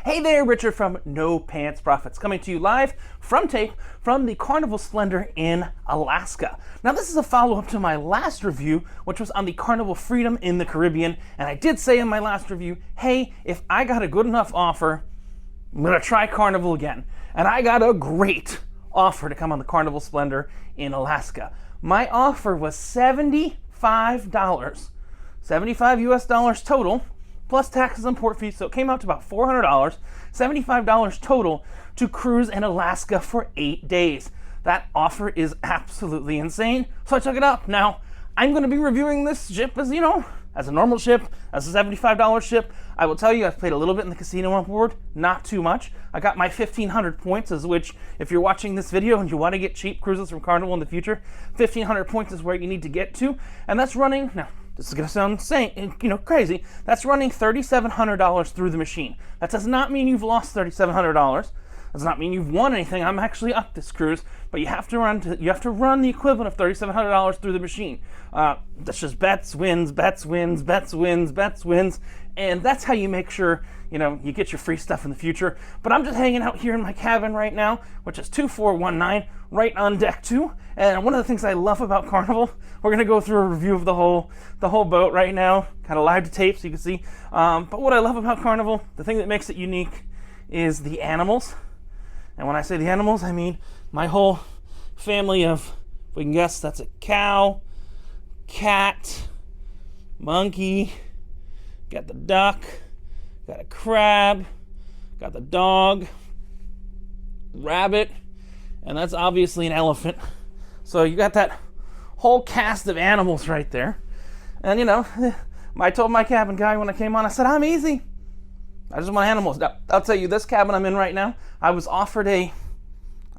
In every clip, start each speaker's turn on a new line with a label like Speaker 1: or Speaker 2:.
Speaker 1: Hey there, Richard from No Pants Profits, coming to you live from tape from the Carnival Splendor in Alaska. Now, this is a follow-up to my last review, which was on the Carnival Freedom in the Caribbean, and I did say in my last review, hey, if I got a good enough offer, I'm gonna try Carnival again. And I got a great offer to come on the Carnival Splendor in Alaska. My offer was $75, 75 US dollars total, plus taxes and port fees, so it came out to about $400, $75 total to cruise in Alaska for 8 days. That offer is absolutely insane, so I took it up. Now, I'm going to be reviewing this ship as, as a normal ship, as a $75 ship. I will tell you, I've played a little bit in the casino on board, not too much. I got my 1,500 points, as which, if you're watching this video and you want to get cheap cruises from Carnival in the future, 1,500 points is where you need to get to, and that's running, now, this is going to sound insane, crazy. That's running $3,700 through the machine. That does not mean you've lost $3,700. Does not mean you've won anything. I'm actually up this cruise, but you have to run the equivalent of $3,700 through the machine. That's just bets, wins, bets, wins, bets, wins, bets, wins, and that's how you make sure you get your free stuff in the future. But I'm just hanging out here in my cabin right now, which is 2419, right on deck 2. And one of the things I love about Carnival, we're gonna go through a review of the whole boat right now, kind of live to tape so you can see. But what I love about Carnival, the thing that makes it unique, is the animals. And when I say the animals, I mean my whole family of, if we can guess, that's a cow, cat, monkey, got the duck, got a crab, got the dog, rabbit, and that's obviously an elephant. So you got that whole cast of animals right there. And I told my cabin guy when I came on, I said, I'm easy. I just want animals. Now, I'll tell you, this cabin I'm in right now, I was offered I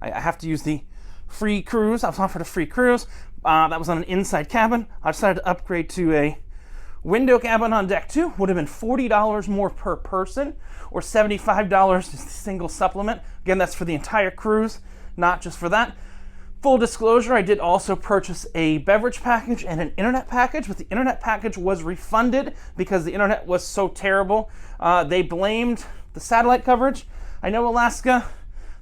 Speaker 1: have to use the free cruise. I was offered a free cruise. That was on an inside cabin. I decided to upgrade to a window cabin on deck 2. Would have been $40 more per person, or $75 just a single supplement. Again, that's for the entire cruise, not just for that. Full disclosure, I did also purchase a beverage package and an internet package, but the internet package was refunded because the internet was so terrible. They blamed the satellite coverage. I know Alaska,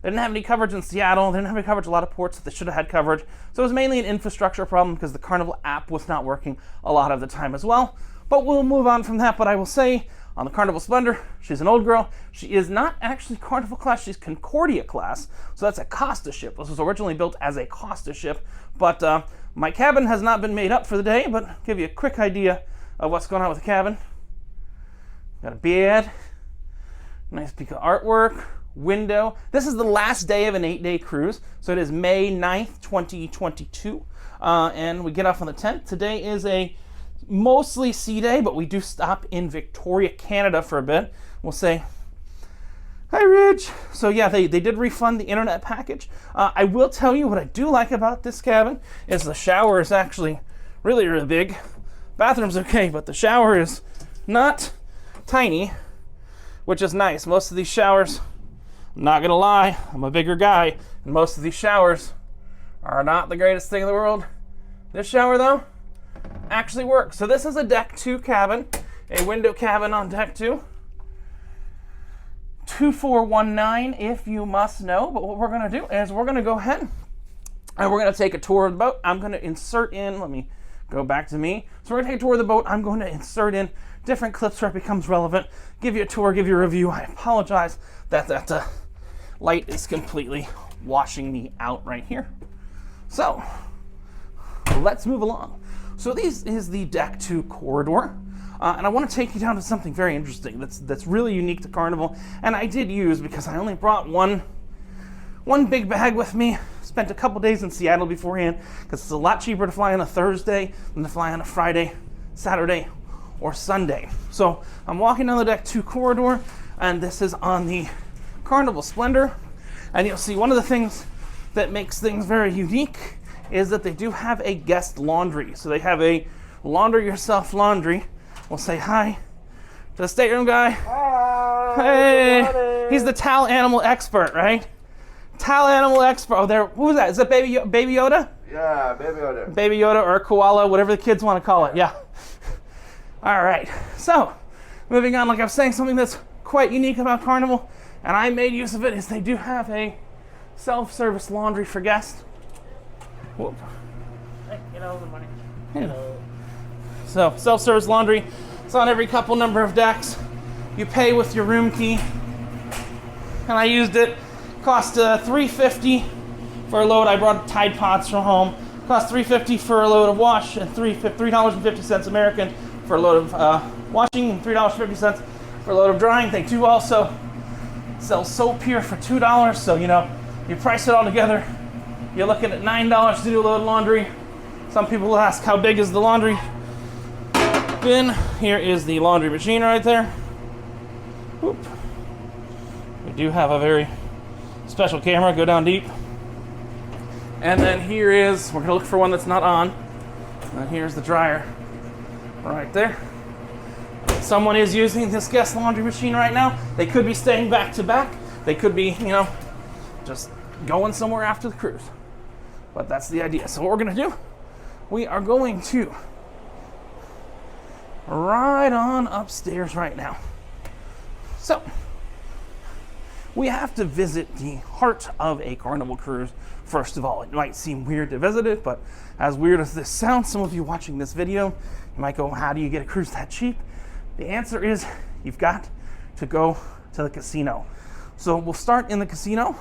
Speaker 1: they didn't have any coverage in Seattle. They didn't have any coverage in a lot of ports that they should have had coverage. So it was mainly an infrastructure problem because the Carnival app was not working a lot of the time as well. But we'll move on from that. But I will say, on the Carnival Splendor, she's an old girl. She is not actually Carnival class, she's Concordia class. So that's a Costa ship. This was originally built as a Costa ship. But my cabin has not been made up for the day, but I'll give you a quick idea of what's going on with the cabin. Got a bed, nice piece of artwork, window. This is the last day of an 8-day cruise. So it is May 9th, 2022. And we get off on the 10th. Today is a mostly sea day, but we do stop in Victoria, Canada for a bit. We'll say, hi, Rich. So yeah, they did refund the internet package. I will tell you what I do like about this cabin is the shower is actually really, really big. Bathroom's okay, but the shower is not tiny, which is nice. Most of these showers, I'm not gonna lie, I'm a bigger guy, and most of these showers are not the greatest thing in the world. This shower, though, actually works. So this is a deck 2 cabin, a window cabin on deck 2. 2419 if you must know. But what we're going to do is we're going to go ahead and we're going to take a tour of the boat. I'm going to insert in, let me go back to me. So we're going to take a tour of the boat. I'm going to insert in different clips where it becomes relevant, give you a tour, give you a review. I apologize that that light is completely washing me out right here. So let's move along. So this is the deck 2 corridor, and I want to take you down to something very interesting that's really unique to Carnival, and I did use because I only brought one big bag with me. Spent a couple days in Seattle beforehand because it's a lot cheaper to fly on a Thursday than to fly on a Friday, Saturday, or Sunday. So I'm walking down the deck 2 corridor, and this is on the Carnival Splendor, and you'll see one of the things that makes things very unique is that they do have a guest laundry. So they have a launder yourself laundry. We'll say hi to the stateroom guy.
Speaker 2: Hi,
Speaker 1: hey,
Speaker 2: everybody.
Speaker 1: He's the towel animal expert, right? Towel animal expert. Oh, there. Who was that? Is that Baby Yoda?
Speaker 2: Yeah, Baby Yoda.
Speaker 1: Baby Yoda or koala, whatever the kids want to call it. Yeah. All right. So, moving on. Like I was saying, something that's quite unique about Carnival, and I made use of it, is they do have a self-service laundry for guests. Whoop.
Speaker 3: Hey, you know the money.
Speaker 1: Yeah. So self-service laundry. It's on every couple number of decks. You pay with your room key, and I used it. Cost $3.50 for a load. I brought Tide Pods from home. Cost $3.50 for a load of wash, and $3.50 American for a load of washing, and $3.50 for a load of drying. They do also sell soap here for $2. So you price it all together, you're looking at $9 to do a load of laundry. Some people will ask, how big is the laundry bin? Here is the laundry machine right there. Whoop. We do have a very special camera, go down deep. And then here is, we're gonna look for one that's not on. And here's the dryer right there. Someone is using this guest laundry machine right now. They could be staying back to back. They could be, just going somewhere after the cruise. But that's the idea. So what we're gonna do, we are going to ride on upstairs right now. So, we have to visit the heart of a Carnival cruise. First of all, it might seem weird to visit it, but as weird as this sounds, some of you watching this video, you might go, how do you get a cruise that cheap? The answer is, you've got to go to the casino. So we'll start in the casino,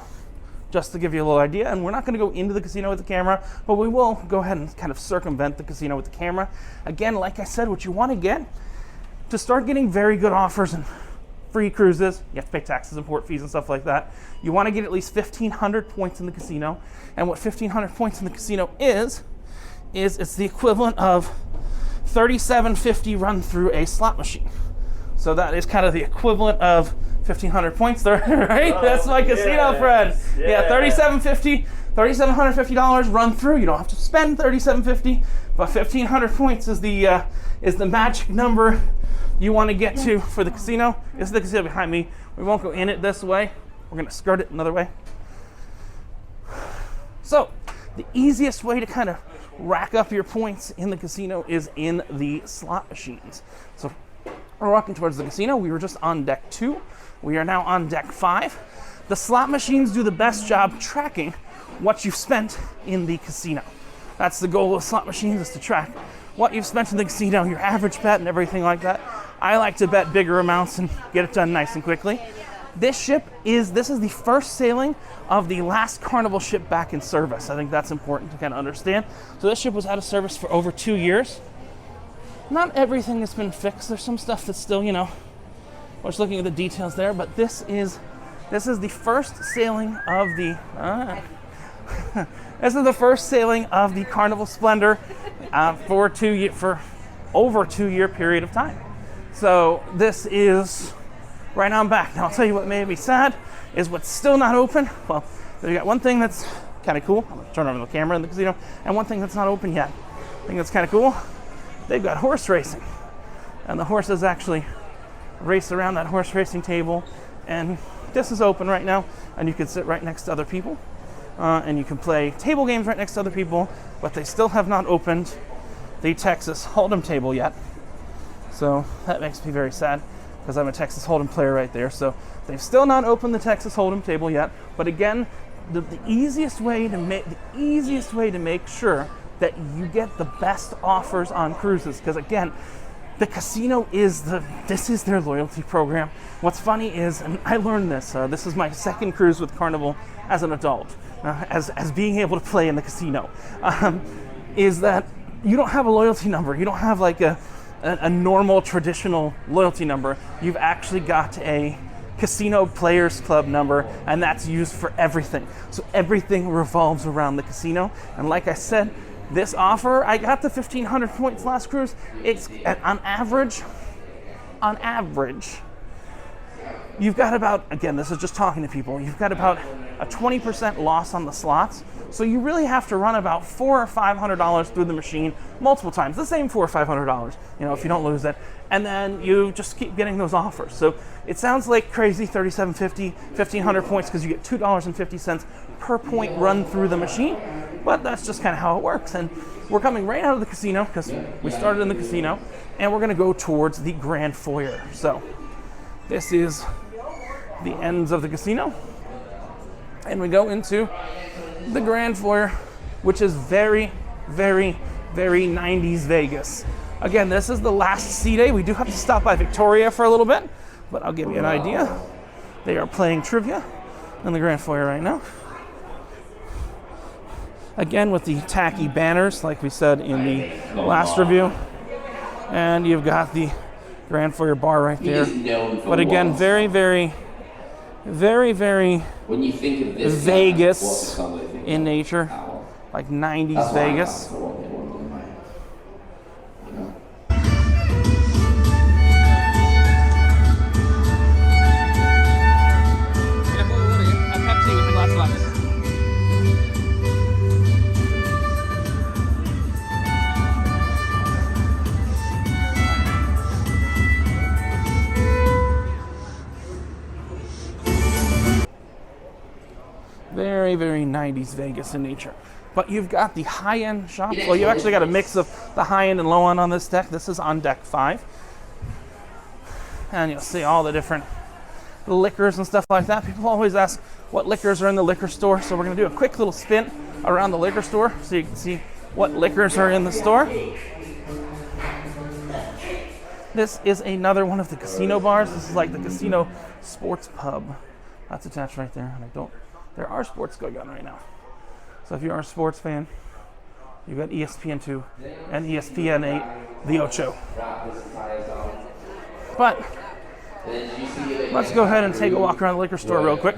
Speaker 1: just to give you a little idea, and we're not gonna go into the casino with the camera, but we will go ahead and kind of circumvent the casino with the camera. Again, like I said, what you wanna get, to start getting very good offers and free cruises, you have to pay taxes and port fees and stuff like that. You want to get at least 1,500 points in the casino. And what 1,500 points in the casino is it's the equivalent of $37.50 run through a slot machine. So that is kind of the equivalent of 1,500 points there, right? Oh, that's my casino friend. Yeah, $3,750 run through. You don't have to spend $37.50, but 1,500 points is the magic number you want to get to for the casino. This is the casino behind me. We won't go in it this way. We're going to skirt it another way. So, the easiest way to kind of rack up your points in the casino is in the slot machines. So, we're walking towards the casino. We were just on deck 2. We are now on deck 5. The slot machines do the best job tracking what you've spent in the casino. That's the goal of slot machines, is to track what you've spent in the casino, your average bet and everything like that. I like to bet bigger amounts and get it done nice and quickly. This is the first sailing of the last Carnival ship back in service. I think that's important to kind of understand. So this ship was out of service for over 2 years. Not everything has been fixed. There's some stuff that's still, we're just looking at the details there, but this is the first sailing of the this is the first sailing of the Carnival Splendor for over 2 year period of time. So this is, right now I'm back. Now I'll tell you what made me sad is what's still not open. Well, we got one thing that's kind of cool. I'm gonna turn over the camera in the casino, and one thing that's not open yet. I think that's kind of cool. They've got horse racing, and the horses actually race around that horse racing table, and this is open right now, and you can sit right next to other people, and you can play table games right next to other people, but they still have not opened the Texas Hold'em table yet. So that makes me very sad, because I'm a Texas Hold'em player right there. So they've still not opened the Texas Hold'em table yet. But again, the easiest way to make sure that you get the best offers on cruises, because again, the casino this is their loyalty program. What's funny is, and I learned this. This is my second cruise with Carnival as an adult, as being able to play in the casino, is that you don't have a loyalty number. You don't have like a normal traditional loyalty number. You've actually got a Casino Players Club number, and that's used for everything. So everything revolves around the casino. And like I said, this offer, I got the 1,500 points last cruise. It's on average, you've got about, again, this is just talking to people, you've got about a 20% loss on the slots. So you really have to run about $400 or $500 through the machine multiple times, the same $400 or $500, if you don't lose it. And then you just keep getting those offers. So it sounds like crazy, $37.50, 1,500 points, because you get $2.50 per point run through the machine. But that's just kind of how it works. And we're coming right out of the casino, because we started in the casino, and we're going to go towards the Grand Foyer. So This is the ends of the casino. And we go into the Grand Foyer, which is very, very, very 90s Vegas. Again, this is the last sea day. We do have to stop by Victoria for a little bit, but I'll give you an idea. They are playing trivia in the Grand Foyer right now. Again, with the tacky banners, like we said in the last review. And you've got the Grand Foyer bar right there. But again, very, very, very, very
Speaker 4: when you think of this
Speaker 1: Vegas in nature. Like 90s Vegas. Very, very 90s Vegas in nature. But you've got the high-end shops. Well, you actually got a mix of the high-end and low-end on this deck. This is on deck 5. And you'll see all the different liquors and stuff like that. People always ask what liquors are in the liquor store. So we're going to do a quick little spin around the liquor store so you can see what liquors are in the store. This is another one of the casino bars. This is like the casino sports pub. That's attached right there. And there are sports going on right now. So if you are a sports fan, you've got ESPN2 and ESPN8, the Ocho. But let's go ahead and take a walk around the liquor store real quick.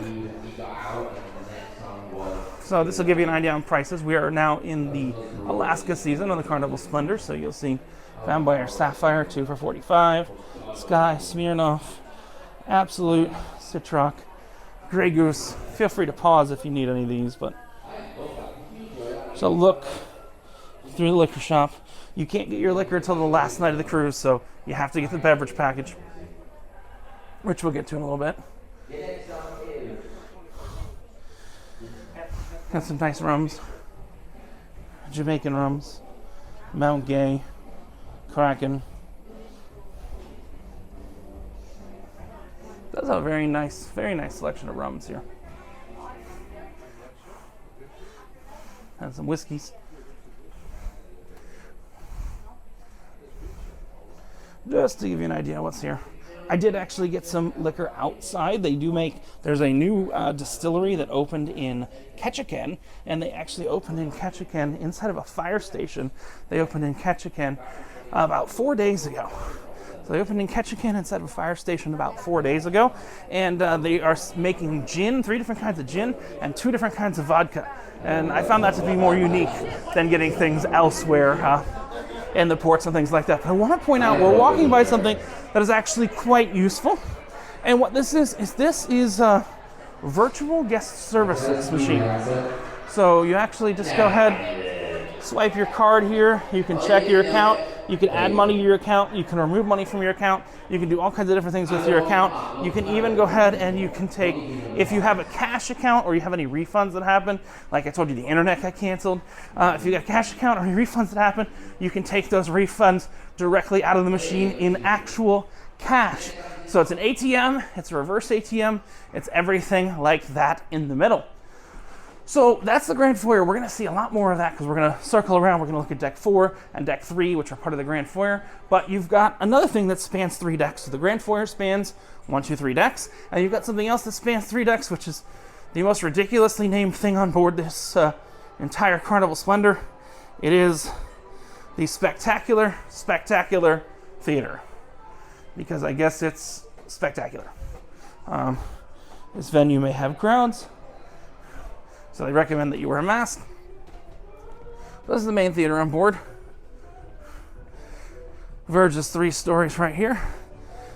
Speaker 1: So this will give you an idea on prices. We are now in the Alaska season of the Carnival Splendor. So you'll see Vampire Sapphire, 2 for $45. Sky, Smirnoff, Absolute, Citroc, Grey Goose. Feel free to pause if you need any of these, but so look through the liquor shop. You can't get your liquor until the last night of the cruise, so you have to get the beverage package, which we'll get to in a little bit. Got some nice rums, Jamaican rums, Mount Gay, Kraken. Does have a very nice selection of rums here. And some whiskeys. Just to give you an idea of what's here. I did actually get some liquor outside. There's a new distillery that opened in Ketchikan, and they actually opened in Ketchikan inside of a fire station. They opened in Ketchikan about 4 days ago. So they opened in Ketchikan inside of a fire station about 4 days ago, and they are making gin, 3 different kinds of gin, and 2 different kinds of vodka. And I found that to be more unique than getting things elsewhere in the ports and things like that. But I want to point out we're walking by something that is actually quite useful. And what this is a virtual guest services machine. So you actually just go ahead, swipe your card here, you can check your account, you can add money to your account, you can remove money from your account, you can do all kinds of different things with your account. You can even go ahead and you can take, if you have a cash account or you have any refunds that happen, like I told you the internet got canceled, if you got a cash account or any refunds that happen, you can take those refunds directly out of the machine in actual cash. So it's an ATM, it's a reverse ATM, it's everything like that in the middle. So that's the Grand Foyer. We're going to see a lot more of that because we're going to circle around. We're going to look at Deck 4 and Deck 3, which are part of the Grand Foyer. But you've got another thing that spans 3 decks. So the Grand Foyer spans 1, 2, 3 decks. And you've got something else that spans 3 decks, which is the most ridiculously named thing on board this entire Carnival Splendor. It is the Spectacular Theater. Because I guess it's spectacular. This venue may have crowds, so they recommend that you wear a mask. This is the main theater on board. Verge's 3 stories right here.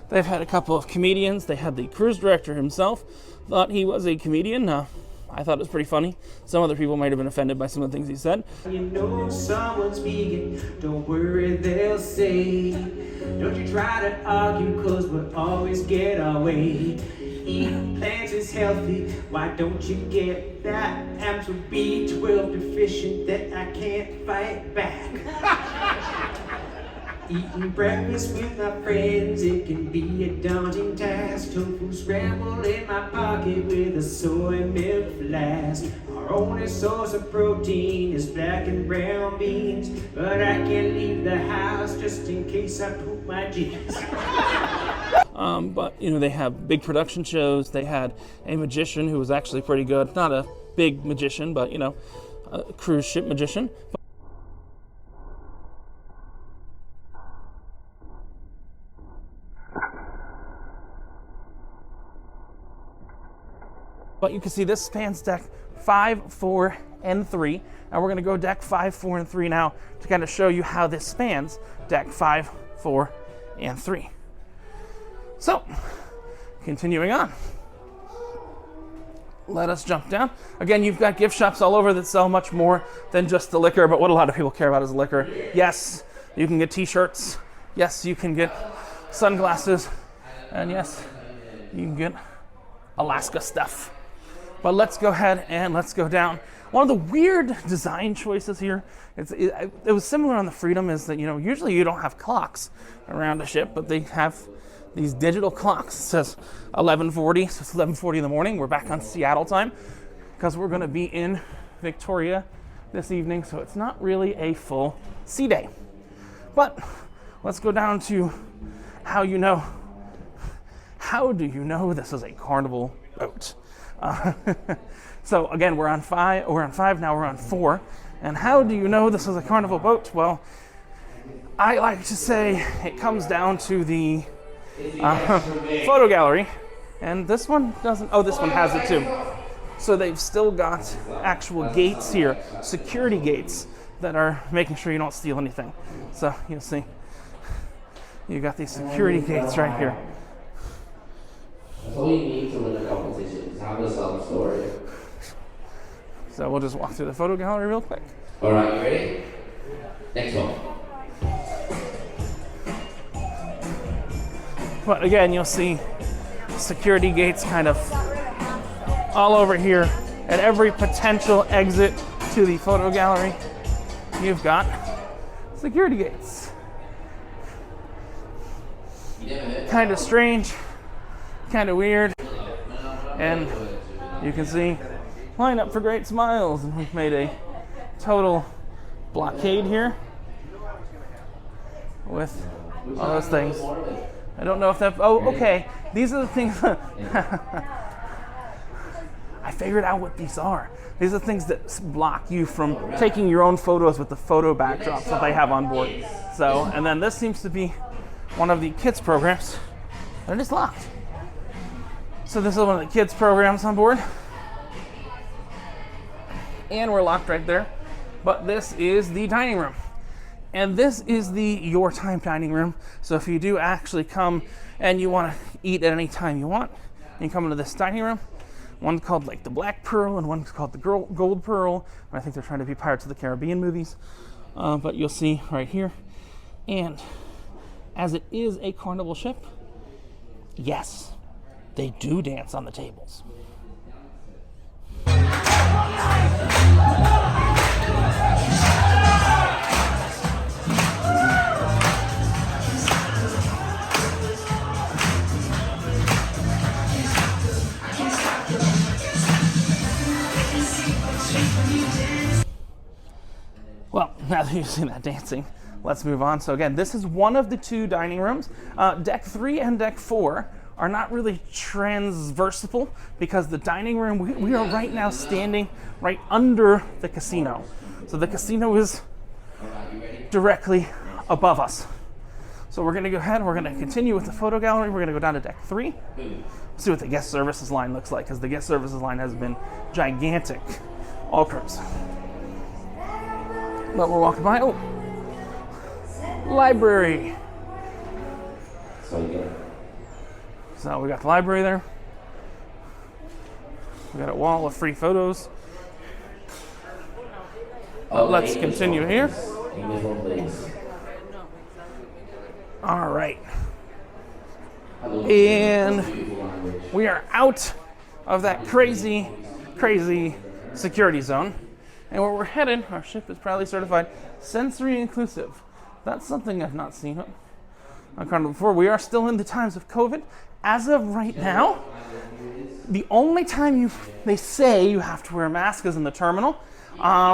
Speaker 1: They've had a couple of comedians. They had the cruise director himself. Thought he was a comedian. I thought it was pretty funny. Some other people might have been offended by some of the things he said.
Speaker 5: You know someone's speaking, don't worry, they'll say. Don't you try to argue, cause we'll always get our way. Eating plants is healthy, why don't you get that? I'm so B12 deficient that I can't fight back. Eating breakfast with my friends, it can be a daunting task. Tofu scramble in my pocket with a soy milk flask. Our only source of protein is black and brown beans, but I can't leave the house just in case I poop my jeans.
Speaker 1: But, you know, they have big production shows. They had a magician who was actually pretty good. Not a big magician, but, you know, a cruise ship magician. But you can see this spans deck 5, 4, and 3. And we're going to go deck 5, 4, and 3 now to kind of show you how this spans deck 5, 4, and 3. So, continuing on. Let us jump down. Again, you've got gift shops all over that sell much more than just the liquor, but what a lot of people care about is liquor. Yes, you can get t-shirts. Yes, you can get sunglasses. And yes, you can get Alaska stuff. But let's go ahead and let's go down. One of the weird design choices here, it was similar on the Freedom, is that, you know, usually you don't have clocks around a ship, but they have these digital clocks. It says 11:40, so it's 11:40 in the morning. We're back on Seattle time because we're going to be in Victoria this evening, so it's not really a full sea day. But let's go down to how do you know this is a Carnival boat? So again, we're on 5, now we're on 4. And how do you know this is a Carnival boat? Well, I like to say it comes down to the photo gallery, and this one doesn't. Oh, this one has it too. So they've still got actual gates here, security gates that are making sure you don't steal anything. So you'll see, you got these security gates right here.
Speaker 4: That's all you need to win a competition, is have a sub-story.
Speaker 1: So we'll just walk through the photo gallery real quick.
Speaker 4: All right, you ready? Next one.
Speaker 1: But again, you'll see security gates kind of all over here at every potential exit to the photo gallery. You've got security gates. Kind of strange, kind of weird, and you can see line up for great smiles, and we've made a total blockade here with all those things. I don't know if that. Oh, okay. These are the things. I figured out what these are. These are the things that block you from taking your own photos with the photo backdrops that they have on board. So, and then this seems to be one of the kids programs. They're just locked. So this is one of the kids programs on board. And we're locked right there. But this is the dining room. And this is the Your Time dining room. So if you do actually come and you want to eat at any time you want, you come into this dining room. One's called like the Black Pearl and one's called the Gold Pearl. I think they're trying to be Pirates of the Caribbean movies. But you'll see right here. And as it is a Carnival ship, yes, they do dance on the tables. Well, now that you've seen that dancing, let's move on. So again, this is one of the two dining rooms. Deck 3 and Deck 4 are not really transversable because the dining room, we are right now standing right under the casino. So the casino is directly above us. So we're gonna go ahead and we're gonna continue with the photo gallery. We're gonna go down to Deck 3. See what the guest services line looks like, because the guest services line has been gigantic all cruise. But we're walking by. Oh, library. So we got the library there. We got a wall of free photos. Let's continue here. All right. And we are out of that crazy, crazy security zone. And where we're headed, our ship is proudly certified sensory inclusive. That's something I've not seen on Carnival before. We are still in the times of COVID. As of right now, the only time they say you have to wear a mask is in the terminal,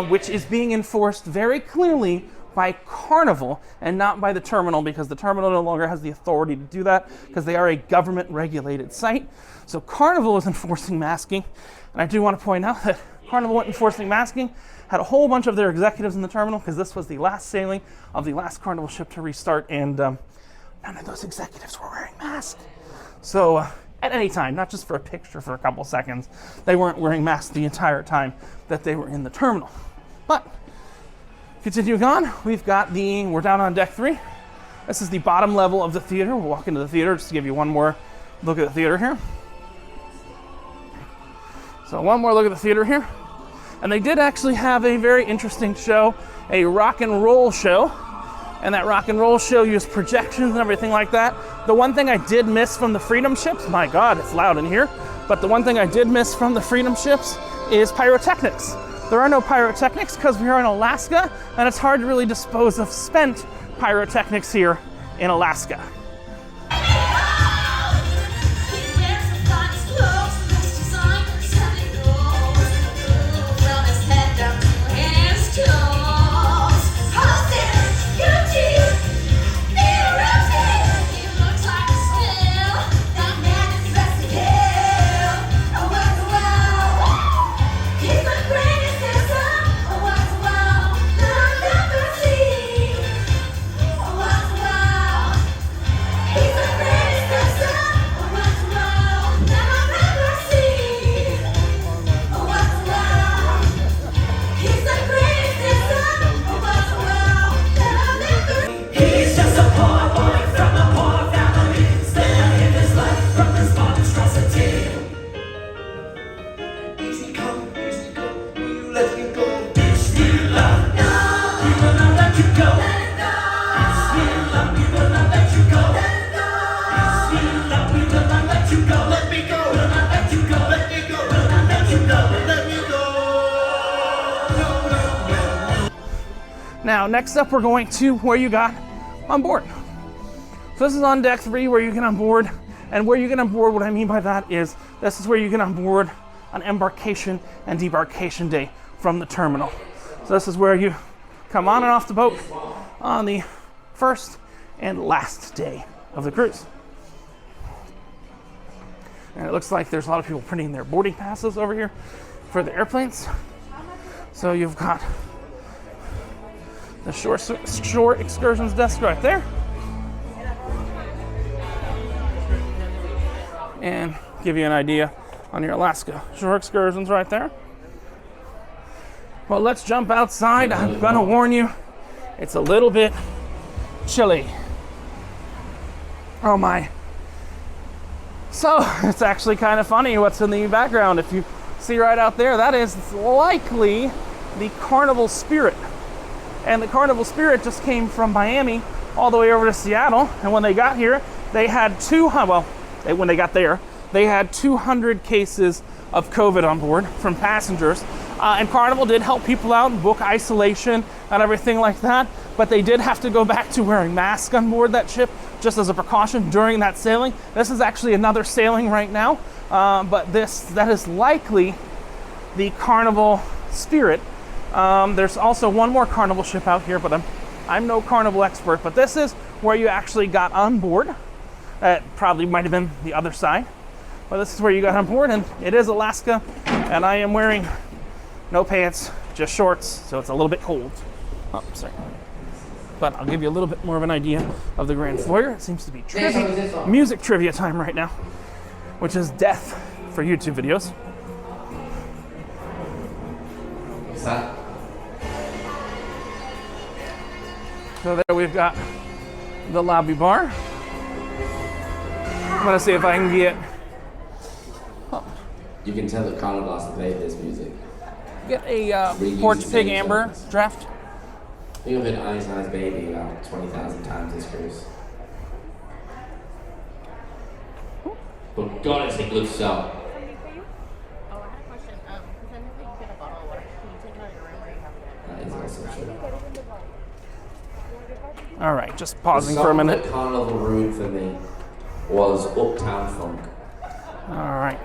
Speaker 1: which is being enforced very clearly by Carnival and not by the terminal, because the terminal no longer has the authority to do that because they are a government-regulated site. So Carnival is enforcing masking, and I do want to point out that Carnival went enforcing masking, had a whole bunch of their executives in the terminal because this was the last sailing of the last Carnival ship to restart, and none of those executives were wearing masks. So at any time, not just for a picture for a couple seconds, they weren't wearing masks the entire time that they were in the terminal. But continuing on, we're down on deck 3. This is the bottom level of the theater. We'll walk into the theater just to give you one more look at the theater here. So one more look at the theater here. And they did actually have a very interesting show, a rock and roll show. And that rock and roll show used projections and everything like that. The one thing I did miss from the Freedom ships, my God, it's loud in here. But the one thing I did miss from the Freedom ships is pyrotechnics. There are no pyrotechnics because we are in Alaska, and it's hard to really dispose of spent pyrotechnics here in Alaska. Now, next up, we're going to where you got on board. So this is on deck 3 where you get on board. And where you get on board, what I mean by that is this is where you get on board on embarkation and debarkation day from the terminal. So this is where you come on and off the boat on the first and last day of the cruise. And it looks like there's a lot of people printing their boarding passes over here for the airplanes. So you've got the shore excursions desk right there. And give you an idea on your Alaska shore excursions right there. Well, let's jump outside. I'm gonna warn you, it's a little bit chilly. Oh my. So it's actually kind of funny what's in the background. If you see right out there, that is likely the Carnival Spirit. And the Carnival Spirit just came from Miami all the way over to Seattle. And when they got here, they had when they got there, they had 200 cases of COVID on board from passengers. And Carnival did help people out and book isolation and everything like that. But they did have to go back to wearing masks on board that ship just as a precaution during that sailing. This is actually another sailing right now. But that is likely the Carnival Spirit. There's also one more Carnival ship out here, but I'm no Carnival expert. But this is where you actually got on board. It probably might have been the other side. But this is where you got on board, and it is Alaska. And I am wearing no pants, just shorts, so it's a little bit cold. Oh, sorry. But I'll give you a little bit more of an idea of the Grand Foyer. It seems to be music trivia time right now, which is death for YouTube videos.
Speaker 4: What's that?
Speaker 1: So there we've got the lobby bar. I'm gonna see if I can get
Speaker 4: You can tell the Carnival has played this music.
Speaker 1: a Porch Pig Amber draft.
Speaker 4: Think of an Ice Ice Baby about 20,000 times this cruise. But God, it's a good song.
Speaker 3: Oh, I had a question. Because I know that you get a bottle of water. Can you take it out of your room or you have it?
Speaker 4: That is also true.
Speaker 1: All right, just pausing for a minute.
Speaker 4: The Carnival ruined for me was Uptown Funk.
Speaker 1: All right.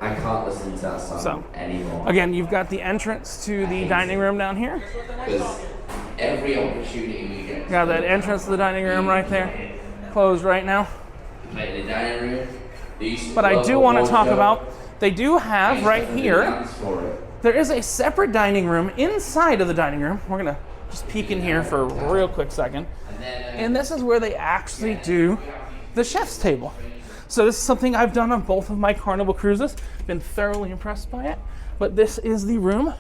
Speaker 4: I can't listen to that song anymore.
Speaker 1: Again, you've got the entrance to the dining room down here.
Speaker 4: Because every opportunity we get.
Speaker 1: Got that entrance to the dining room right there. Closed right now.
Speaker 4: Play in the dining room.
Speaker 1: But I do want to talk about, they do have right here, there is a separate dining room inside of the dining room. We're going to just peek in here for a real quick second. And this is where they actually do the chef's table. So this is something I've done on both of my Carnival cruises. Been thoroughly impressed by it. But this is the room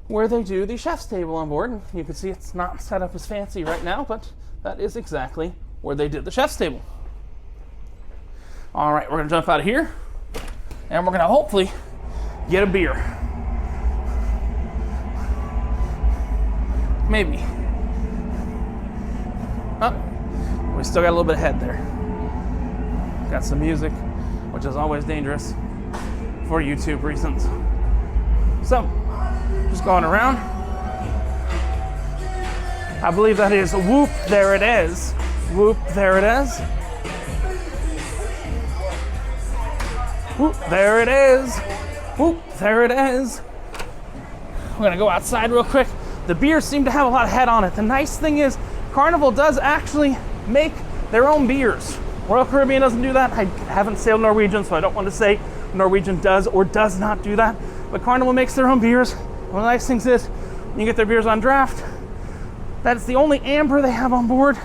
Speaker 1: where they do the chef's table on board. And you can see it's not set up as fancy right now, but that is exactly where they did the chef's table. All right, we're gonna jump out of here and we're gonna hopefully get a beer. Maybe. Oh, we still got a little bit of head there. Got some music, which is always dangerous for YouTube reasons. So, just going around. I believe that is whoop, there it is. Whoop, there it is. Whoop, there it is. Whoop, there it is. We're gonna go outside real quick. The beers seem to have a lot of head on it. The nice thing is, Carnival does actually make their own beers. Royal Caribbean doesn't do that. I haven't sailed Norwegian, so I don't want to say Norwegian does or does not do that. But Carnival makes their own beers. One of the nice things is, you get their beers on draft. That's the only amber they have on board.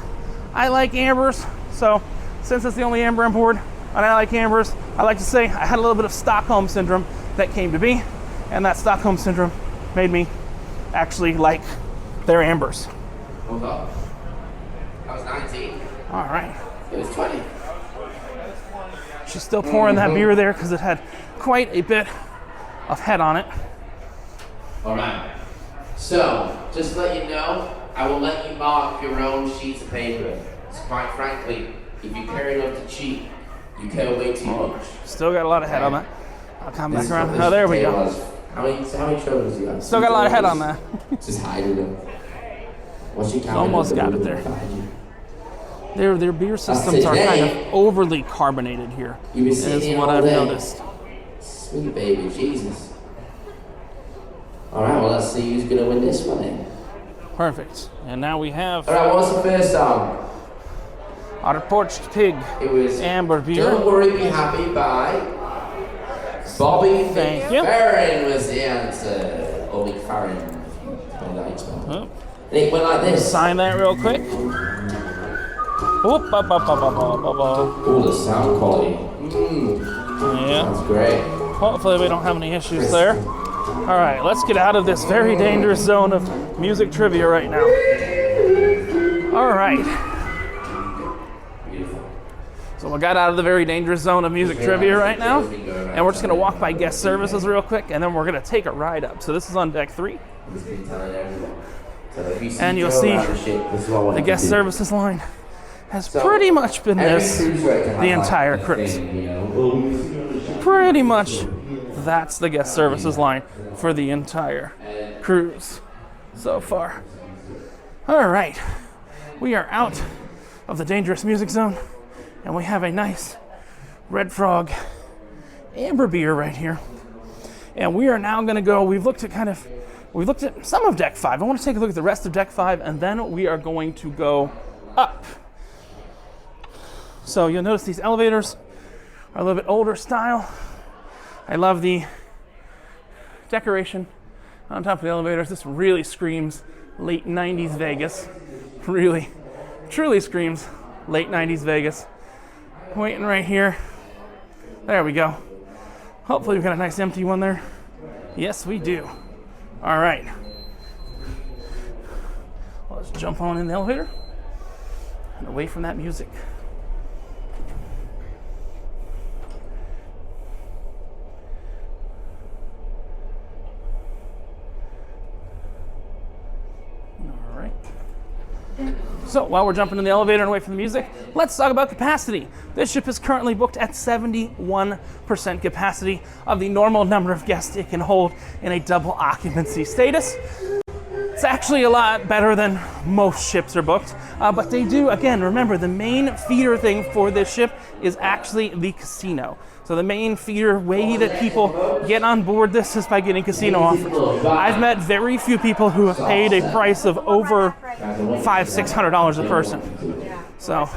Speaker 1: I like ambers, so since it's the only amber on board, and I like ambers, I like to say I had a little bit of Stockholm Syndrome that came to be, and that Stockholm Syndrome made me actually like their ambers.
Speaker 4: Hold up. I was 19.
Speaker 1: All right.
Speaker 4: It was 20.
Speaker 1: She's still pouring that beer there because it had quite a bit of head on it.
Speaker 4: All right. So, just to let you know, I will let you mark your own sheets of paper. So quite frankly, if you care enough to cheat, you care way too much.
Speaker 1: Still got a lot of head on that. I'll come back around. Oh, there we go.
Speaker 4: How many shoulders do you have?
Speaker 1: Still got a lot of head on that.
Speaker 4: Just hiding them. What's your count?
Speaker 1: Almost got it there. Their beer systems are kind of overly carbonated here, is what I've noticed.
Speaker 4: Sweet baby, Jesus. All right, well, let's see who's going to win this one then.
Speaker 1: Perfect. And now we have...
Speaker 4: All right, what's the first song?
Speaker 1: Our Porched Pig.
Speaker 4: It was
Speaker 1: Amber Beer.
Speaker 4: Don't Worry, Be Happy by Bobby McFerrin was the answer. Or McFerrin.
Speaker 1: Oh.
Speaker 4: And it went like this.
Speaker 1: Sign that real quick. Oh,
Speaker 4: the sound quality.
Speaker 1: Yeah.
Speaker 4: That's great.
Speaker 1: Hopefully we don't have any issues there. All right, let's get out of this very dangerous zone of music trivia right now. All right. So we got out of the very dangerous zone of music trivia right now, and we're just gonna walk by guest services real quick, and then we're gonna take a ride up. So this is on deck 3. And you'll see the guest services line has pretty much been this the entire cruise. Pretty much that's the guest services line for the entire cruise so far. All right, we are out of the dangerous music zone, and we have a nice Red Frog amber beer right here. And we are now gonna go, we've looked at some of deck 5. I want to take a look at the rest of deck 5, and then we are going to go up. So you'll notice these elevators are a little bit older style. I love the decoration on top of the elevators. This really screams late 90s Vegas. Really, truly screams late 90s Vegas. Waiting right here. There we go. Hopefully we've got a nice empty one there. Yes, we do. All right. Let's jump on in the elevator and away from that music. All right. So while we're jumping in the elevator and away from the music, let's talk about capacity. This ship is currently booked at 71% capacity of the normal number of guests it can hold in a double occupancy status. It's actually a lot better than most ships are booked, but they do, again, remember the main feeder thing for this ship is actually the casino. So the main feeder way that people get on board this is by getting casino offers. I've met very few people who have paid a price of over $500-600 a person. So,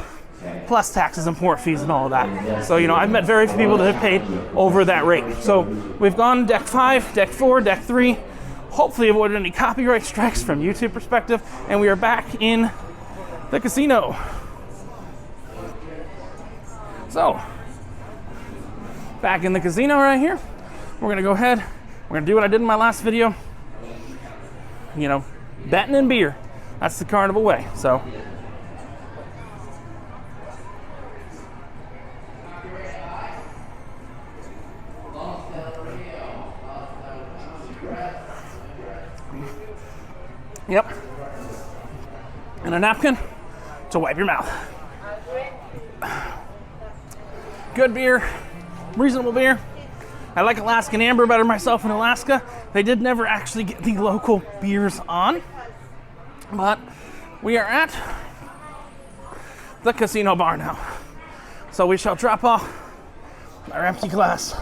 Speaker 1: plus taxes and port fees and all of that. So, I've met very few people that have paid over that rate. So we've gone deck 5, deck 4, deck 3, hopefully avoided any copyright strikes from YouTube perspective, and we are back in the casino. So, back in the casino right here. We're gonna go ahead, we're gonna do what I did in my last video. Betting and beer. That's the Carnival way, so. Yep. And a napkin to wipe your mouth. Good beer, reasonable beer. I like Alaskan Amber better myself in Alaska. They did never actually get the local beers on, but we are at the Casino Bar now. So we shall drop off our empty glass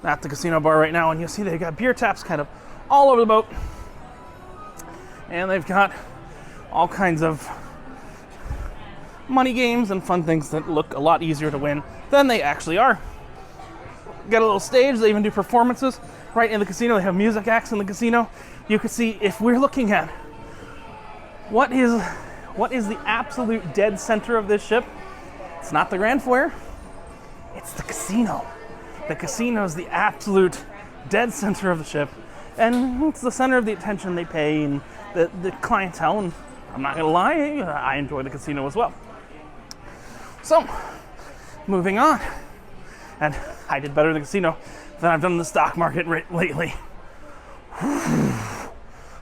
Speaker 1: at the Casino Bar right now, and you'll see they've got beer taps kind of all over the boat. And they've got all kinds of money games and fun things that look a lot easier to win than they actually are. Got a little stage, they even do performances right in the casino. They have music acts in the casino. You can see if we're looking at what is the absolute dead center of this ship, it's not the Grand Foyer, it's the casino. The casino is the absolute dead center of the ship, and it's the center of the attention they pay and the clientele, and I'm not gonna lie, I enjoy the casino as well. So, moving on, and I did better in the casino than I've done in the stock market lately.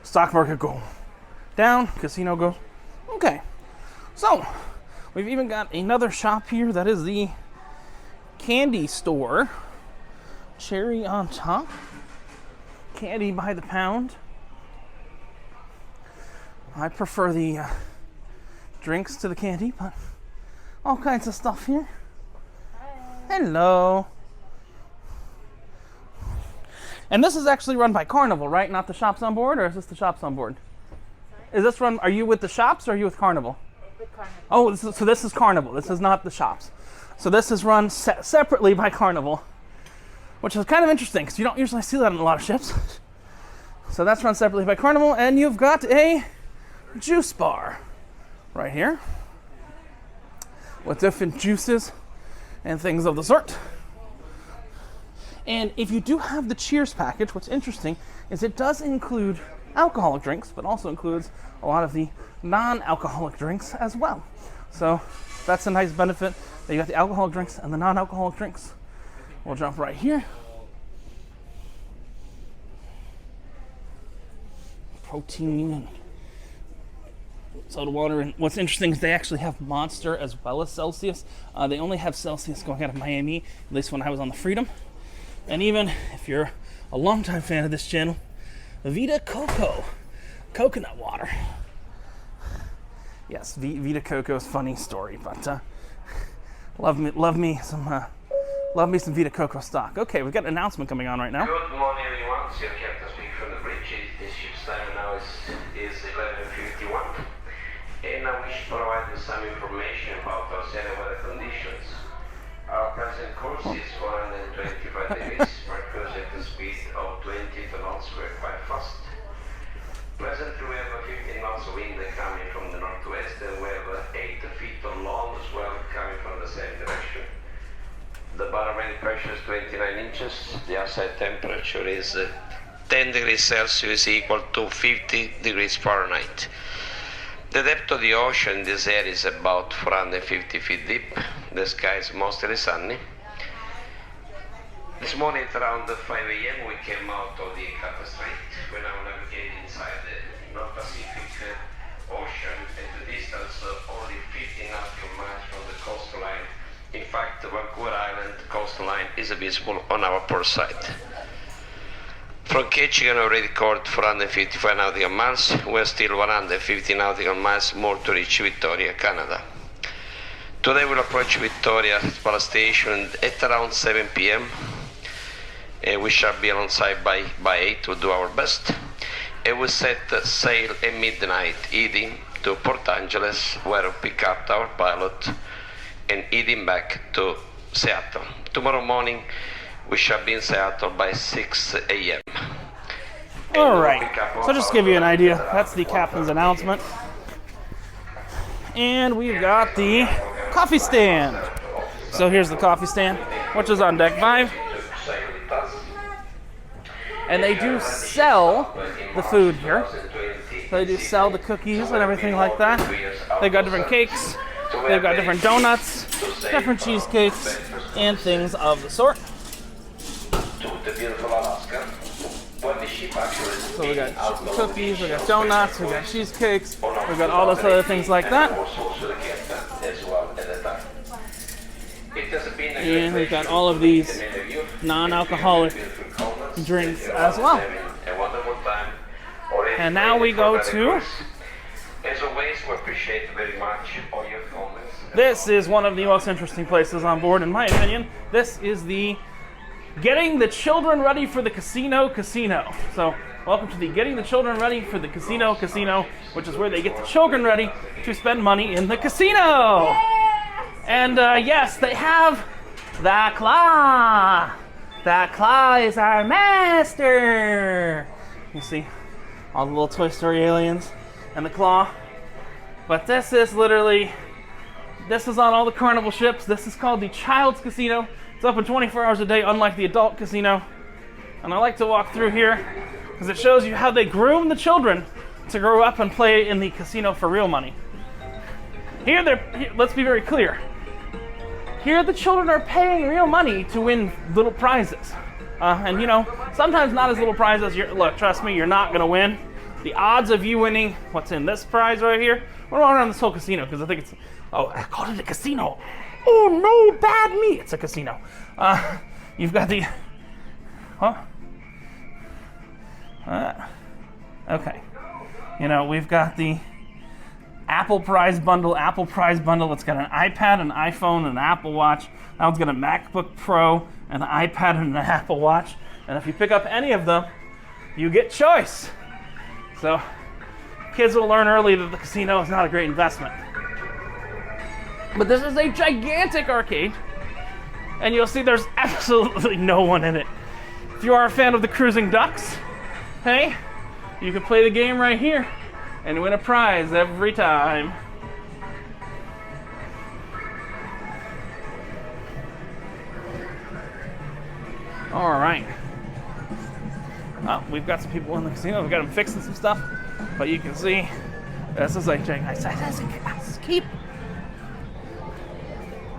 Speaker 1: Stock market go down, casino go, okay. So, we've even got another shop here that is the candy store. Cherry on top, candy by the pound. I prefer the drinks to the candy, but all kinds of stuff here. Hello. And this is actually run by Carnival, right? Not the shops on board, or is this the shops on board? Is this run, are you with the shops or are you with Carnival?
Speaker 3: With Carnival.
Speaker 1: Oh, so this is Carnival. This is not the shops. So this is run separately by Carnival, which is kind of interesting because you don't usually see that on a lot of ships. So that's run separately by Carnival, and you've got a juice bar right here with different juices and things of the sort. And if you do have the Cheers package, what's interesting is it does include alcoholic drinks, but also includes a lot of the non-alcoholic drinks as well. So that's a nice benefit that you got the alcoholic drinks and the non-alcoholic drinks. We'll jump right here. Protein and soda water, and what's interesting is they actually have Monster as well as Celsius. They only have Celsius going out of Miami, at least when I was on the Freedom. And even if you're a longtime fan of this channel, Vita Coco coconut water. Yes, Vita Coco's funny story, but love me some Vita Coco stock. Okay, we've got an announcement coming on right now.
Speaker 6: Good morning, everyone. This is your captain speaking from the bridge. The ship's time now is 11:51. And I wish to provide you some information about our sailor weather conditions. Our present course is 425 degrees, for cruising at a speed of 20 knots, we're quite fast. Presently we have a 15 knots of wind coming from the northwest, and we have 8 feet of long as well coming from the same direction. The barometric pressure is 29 inches, the outside temperature is 10 degrees Celsius equal to 50 degrees Fahrenheit. The depth of the ocean in this area is about 450 feet deep. The sky is mostly sunny. This morning at around 5 a.m. we came out of the Kappa Strait. We're now navigating inside the North Pacific Ocean at the distance of only 15 nautical miles from the coastline. In fact, the Vancouver Island coastline is visible on our port side. From Ketchikan already covered 455 nautical miles. We're still 150 nautical miles more to reach Victoria, Canada. Today we'll approach Victoria Ballast Station at around 7 p.m. We shall be alongside by 8. We'll do our best. And we'll set sail at midnight, heading to Port Angeles, where we'll pick up our pilot and heading back to Seattle. Tomorrow morning, we shall be in Seattle by 6 a.m.
Speaker 1: All right, so just to give you an idea, that's the captain's announcement. And we've got the coffee stand. So here's the coffee stand, which is on deck 5. And they do sell the food here. So they do sell the cookies and everything like that. They've got different cakes, they've got different donuts, different cheesecakes, and things of the sort. So we got cookies, we got donuts, we got cheesecakes, we got all those other things like that. And we've got all of these non-alcoholic drinks as well. And now we go to... This is one of the most interesting places on board, in my opinion. This is the Getting the Children Ready for the Casino. So, welcome to the Getting the Children Ready for the Casino, which is where they get the children ready to spend money in the casino. And yes, they have the claw. That claw is our master. You see all the little Toy Story aliens and the claw. But this is literally, this is on all the Carnival ships. This is called the Child's Casino. It's open 24 hours a day, unlike the adult casino. And I like to walk through here because it shows you how they groom the children to grow up and play in the casino for real money. Here, let's be very clear. Here, the children are paying real money to win little prizes. And you know, sometimes not as little prizes. Look, trust me, you're not going to win. The odds of you winning what's in this prize right here, we're going around this whole casino because I think it's, oh, I called it a casino. Oh no, bad me. It's a casino. You've got the, okay. You know, we've got the Apple prize bundle. It's got an iPad, an iPhone, and an Apple Watch. Now it's got a MacBook Pro, an iPad, and an Apple Watch. And if you pick up any of them, you get choice. So kids will learn early that the casino is not a great investment. But this is a gigantic arcade, and you'll see there's absolutely no one in it. If you are a fan of the Cruising Ducks, hey, you can play the game right here and win a prize every time. All right. Well, we've got some people in the casino. We've got them fixing some stuff, but you can see this is like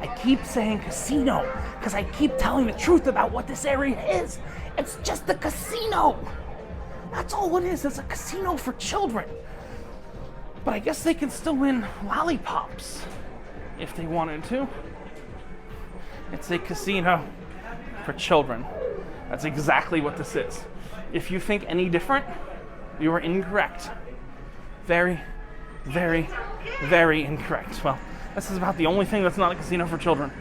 Speaker 1: I keep saying casino because I keep telling the truth about what this area is. It's just a casino. That's all it is. It's a casino for children. But I guess they can still win lollipops if they wanted to. It's a casino for children. That's exactly what this is. If you think any different, you are incorrect. Very, very, very incorrect. Well, this is about the only thing that's not a casino for children.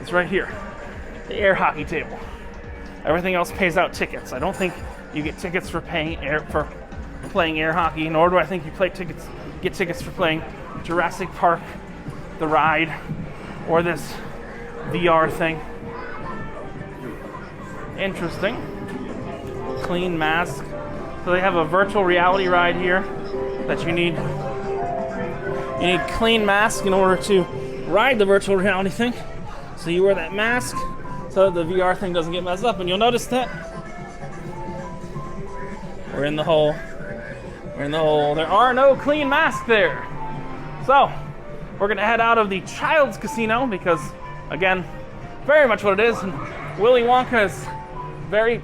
Speaker 1: It's right here, the air hockey table. Everything else pays out tickets. I don't think you get tickets for playing air hockey, nor do I think you get tickets for playing Jurassic Park, the ride, or this VR thing. Interesting. Clean mask. So they have a virtual reality ride here that you need clean mask in order to ride the virtual reality thing. So you wear that mask so the VR thing doesn't get messed up, and you'll notice that we're in the hole. There are no clean masks there. So we're gonna head out of the Child's Casino because, again, very much what it is. And Willy Wonka is very,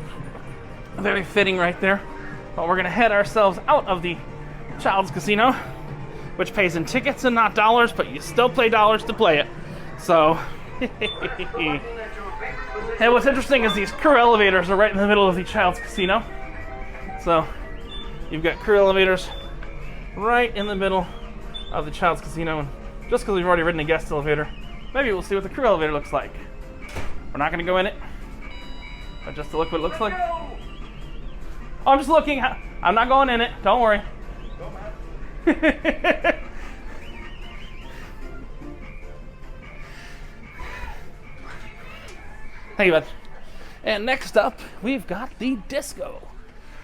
Speaker 1: very fitting right there. But we're gonna head ourselves out of the Child's Casino, which pays in tickets and not dollars, but you still pay dollars to play it. So, and what's interesting is these crew elevators are right in the middle of the Child's Casino. So you've got crew elevators right in the middle of the Child's Casino. And just because we've already ridden a guest elevator, maybe we'll see what the crew elevator looks like. We're not going to go in it, but just to look what it looks like. Oh, I'm just looking. I'm not going in it. Don't worry. Thank you, bud. And next up, we've got the disco.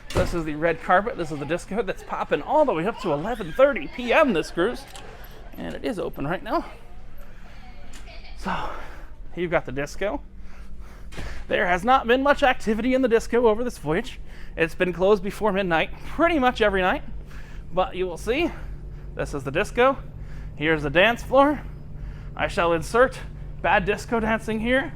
Speaker 1: This is the red carpet. This is the disco that's popping all the way up to 11:30 p.m. this cruise. And it is open right now. So, you've got the disco. There has not been much activity in the disco over this voyage. It's been closed before midnight, pretty much every night. But you will see, this is the disco. Here's the dance floor. I shall insert bad disco dancing here.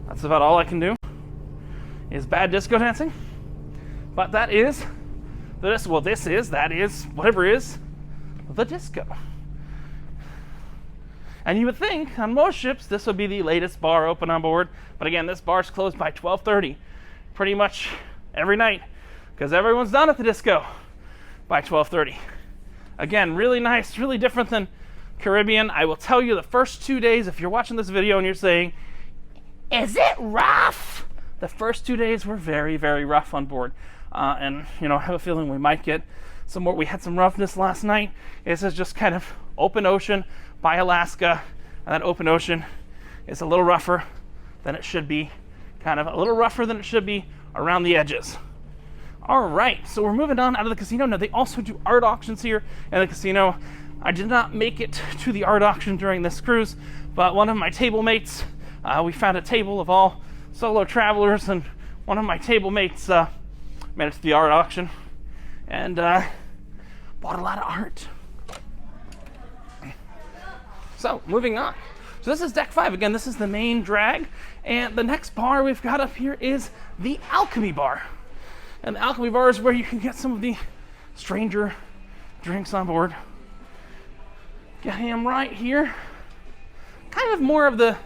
Speaker 1: That's about all I can do is bad disco dancing. But that is whatever is the disco. And you would think on most ships this would be the latest bar open on board, but again, this bar's closed by 12:30 pretty much every night because everyone's done at the disco by 12:30. Again, really nice, really different than Caribbean. I will tell you, the first 2 days, if you're watching this video and you're saying, is it rough? The first 2 days were very, very rough on board. And, I have a feeling we might get some more. We had some roughness last night. This is just kind of open ocean by Alaska. And that open ocean is a little rougher than it should be. Kind of a little rougher than it should be around the edges. All right, so we're moving on out of the casino. Now, they also do art auctions here in the casino. I did not make it to the art auction during this cruise, but one of my table mates, we found a table of all solo travelers, and one of my table mates made it to the art auction and bought a lot of art. So, moving on. So this is deck 5. Again, this is the main drag, and the next bar we've got up here is the Alchemy Bar. And the Alchemy Bar is where you can get some of the stranger drinks on board. Get him right here. Kind of more of the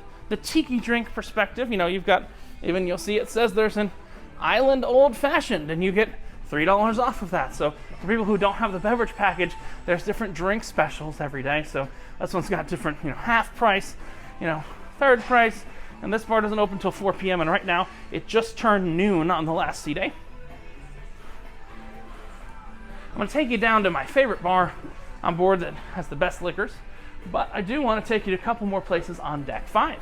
Speaker 1: tiki drink perspective. You've got, even you'll see it says there's an Island Old Fashioned, and you get $3 off of that. So for people who don't have the beverage package, there's different drink specials every day. So this one's got different, half price, third price, and this bar doesn't open until 4 p.m. and right now it just turned noon on the last sea day. I'm going to take you down to my favorite bar on board that has the best liquors, but I do want to take you to a couple more places on deck 5.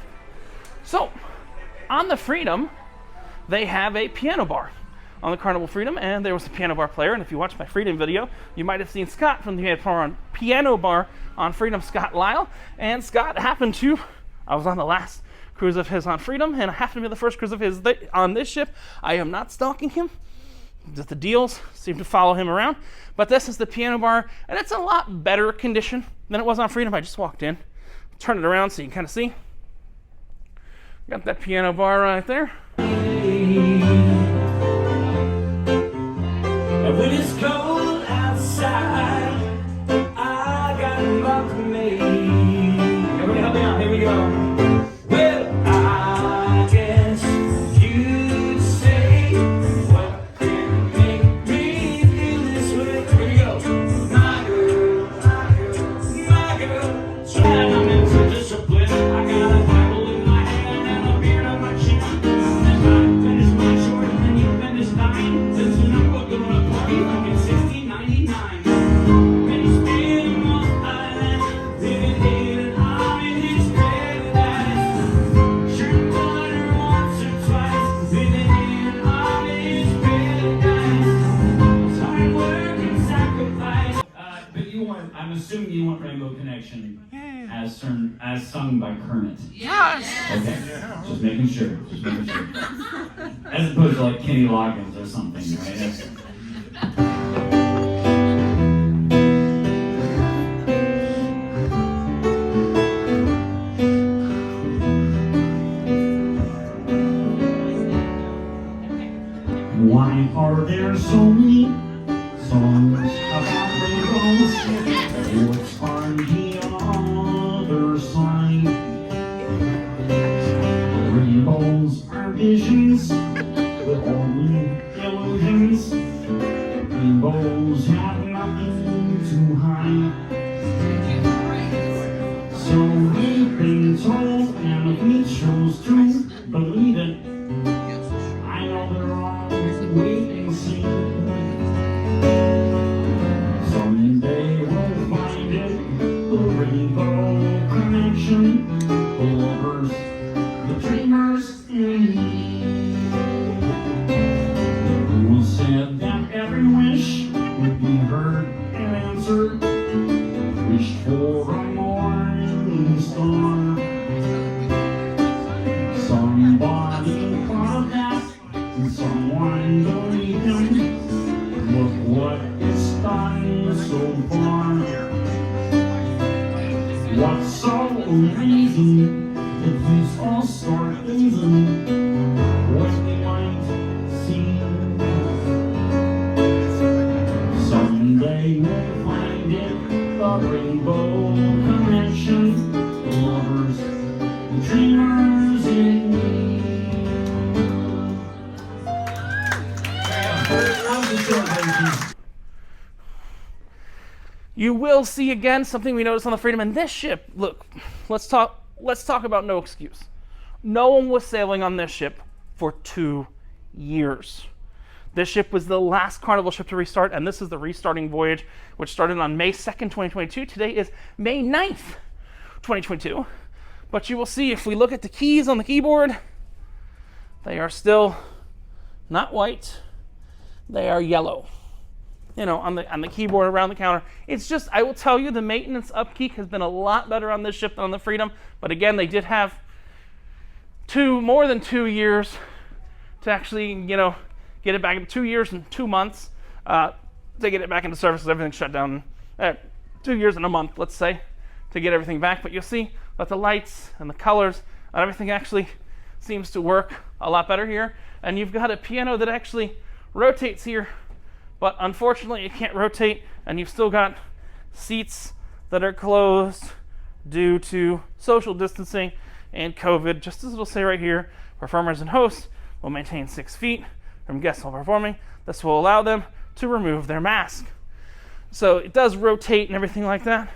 Speaker 1: So, on the Freedom, they have a piano bar on the Carnival Freedom, and there was a piano bar player, and if you watched my Freedom video, you might have seen Scott from the piano bar on Freedom, Scott Lyle, and Scott happened to, I was on the last cruise of his on Freedom, and I happened to be the first cruise of his on this ship. I am not stalking him, just the deals seem to follow him around, but this is the piano bar, and it's a lot better condition than it was on Freedom. I just walked in, turn it around so you can kind of see. Got that piano bar right there.
Speaker 5: When it's cold outside, I got a mug for me. Everybody help me out, here we go. Well, I guess you'd say, what can make me feel this way? Here we go. My girl, my girl, my girl. So I'm into discipline. I got a Bible in my hand and a beard on my chin. If I finish my short, then you finish mine. Since you know we're gonna party like it's 1699. And you spend more time living in an Amish paradise. Sure water once or twice, living in an Amish paradise. It's hard work and sacrifice. But you want, I'm assuming you want Rainbow Connection as sung by Kermit.
Speaker 1: Yes!
Speaker 5: Okay, just making sure. As opposed to like Kenny Loggins or something, right? Wine hard and connection, the lovers, the dreamers in me. Who said that every wish would be heard and answered? Wished for a morning star. Somebody caught that, and someone believed him. Look what it's done so far. What's so amazing that these all start ending when we might see. Someday we'll find it, the rainbow connection, the lovers, the dreamers in me.
Speaker 1: You will see again something we noticed on the Freedom. And this ship, look, let's talk about no excuse. No one was sailing on this ship for 2 years. This ship was the last Carnival ship to restart, and this is the restarting voyage, which started on May 2nd, 2022. Today is May 9th, 2022. But you will see, if we look at the keys on the keyboard, they are still not white, they are yellow. You know, on the keyboard around the counter. It's just, I will tell you, the maintenance upkeep has been a lot better on this ship than on the Freedom. But again, they did have more than 2 years to actually, you know, get it back into 2 years and 2 months to get it back into service because everything's shut down. 2 years and a month, let's say, to get everything back. But you'll see that the lights and the colors and everything actually seems to work a lot better here. And you've got a piano that actually rotates here, but unfortunately it can't rotate, and you've still got seats that are closed due to social distancing and COVID. Just as it'll say right here, performers and hosts will maintain 6 feet from guests while performing. This will allow them to remove their mask. So it does rotate and everything like that.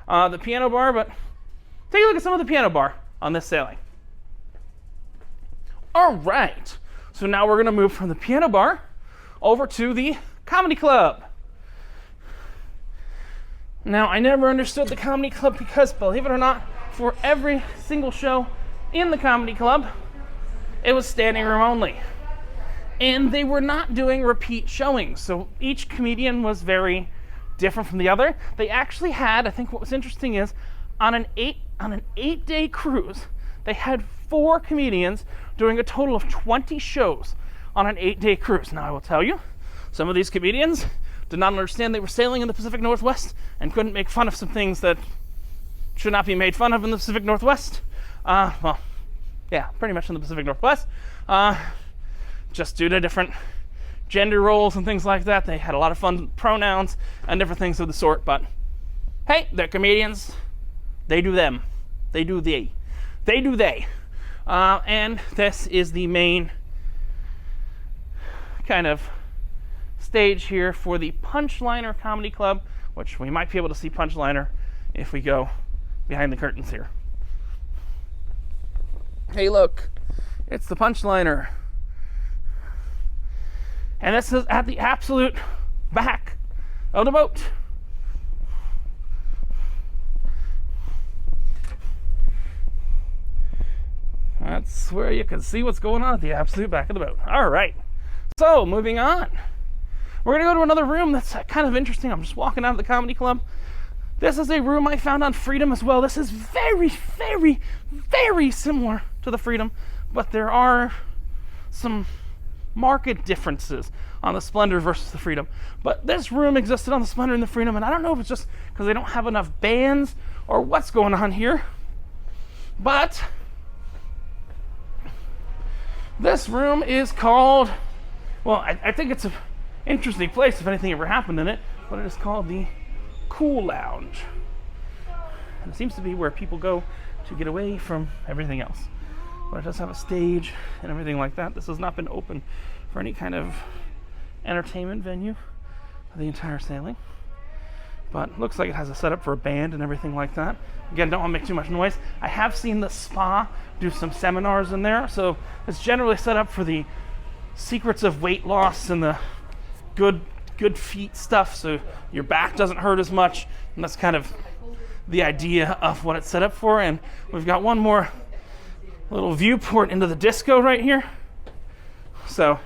Speaker 1: The piano bar, but take a look at some of the piano bar on this sailing. All right, so now we're gonna move from the piano bar over to the Comedy Club. Now, I never understood the Comedy Club because, believe it or not, for every single show in the Comedy Club, it was standing room only. And they were not doing repeat showings, so each comedian was very different from the other. They actually had, I think what was interesting is, on an 8-day cruise, they had 4 comedians doing a total of 20 shows on an 8-day cruise. Now, I will tell you, some of these comedians did not understand they were sailing in the Pacific Northwest and couldn't make fun of some things that should not be made fun of in the Pacific Northwest. Well, yeah, pretty much in the Pacific Northwest. Just due to different gender roles and things like that. They had a lot of fun with pronouns and different things of the sort. But hey, they're comedians. They do them. They do they. They do they. And this is the main kind of stage here for the Punchliner Comedy Club, which we might be able to see Punchliner if we go behind the curtains here. Hey, look, it's the Punchliner. And this is at the absolute back of the boat. That's where you can see what's going on at the absolute back of the boat. All right. So, moving on. We're going to go to another room that's kind of interesting. I'm just walking out of the Comedy Club. This is a room I found on Freedom as well. This is very, very, very similar to the Freedom, but there are some marked differences on the Splendor versus the Freedom. But this room existed on the Splendor and the Freedom, and I don't know if it's just because they don't have enough bands or what's going on here, but this room is called, well, I think it's an interesting place if anything ever happened in it, but it is called the Cool Lounge. And it seems to be where people go to get away from everything else. But it does have a stage and everything like that. This has not been open for any kind of entertainment venue for the entire sailing. But looks like it has a setup for a band and everything like that. Again, don't want to make too much noise. I have seen the spa do some seminars in there, so it's generally set up for the secrets of weight loss and the good feet stuff, so your back doesn't hurt as much, and that's kind of the idea of what it's set up for. And we've got one more little viewport into the disco right here. So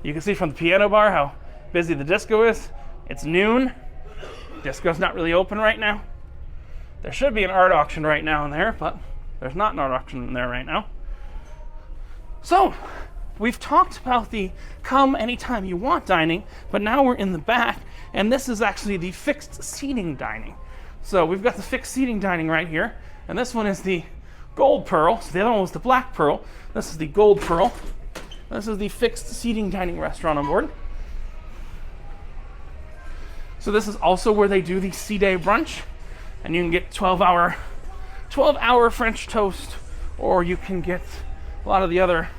Speaker 1: you can see from the piano bar how busy the disco is. It's noon. Disco's not really open right now. There should be an art auction right now in there, but there's not an art auction in there right now. So we've talked about the come anytime you want dining, but now we're in the back, and this is actually the fixed seating dining. So we've got the fixed seating dining right here, and this one is the gold pearl. So the other one was the black pearl. This is the gold pearl. This is the fixed seating dining restaurant on board. So this is also where they do the C-Day brunch, and you can get 12-hour French toast, or you can get a lot of the other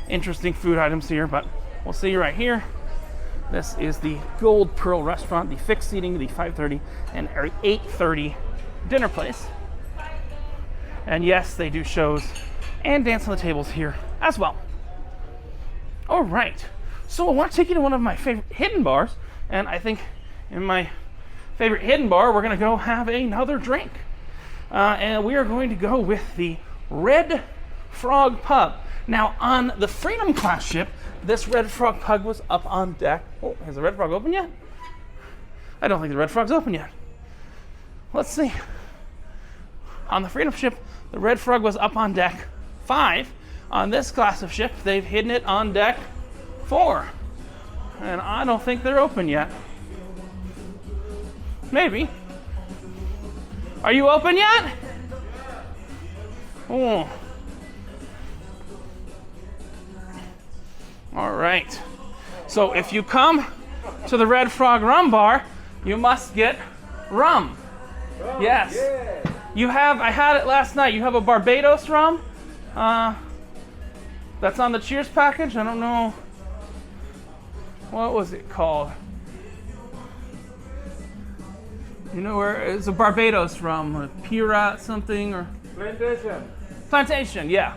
Speaker 1: interesting food items here, but we'll see right here. This is the Gold Pearl restaurant, the fixed seating, the 5:30 and 8:30 dinner place. And yes, they do shows and dance on the tables here as well. All right, so I want to take you to one of my favorite hidden bars, and I think in my favorite hidden bar, we're gonna go have another drink. And we are going to go with the Red Frog Pub. Now, on the Freedom class ship, this Red Frog Pub was up on deck. Oh, has the Red Frog open yet? I don't think the Red Frog's open yet. Let's see. On the Freedom ship, the Red Frog was up on deck 5. On this class of ship, they've hidden it on deck 4. And I don't think they're open yet. Maybe. Are you open yet? Oh. All right. So if you come to the Red Frog Rum Bar, you must get rum. Yes. You have, I had it last night, you have a Barbados rum. That's on the Cheers package. I don't know. What was it called? You know where it's a Barbados rum, a Pirat something or Plantation, yeah.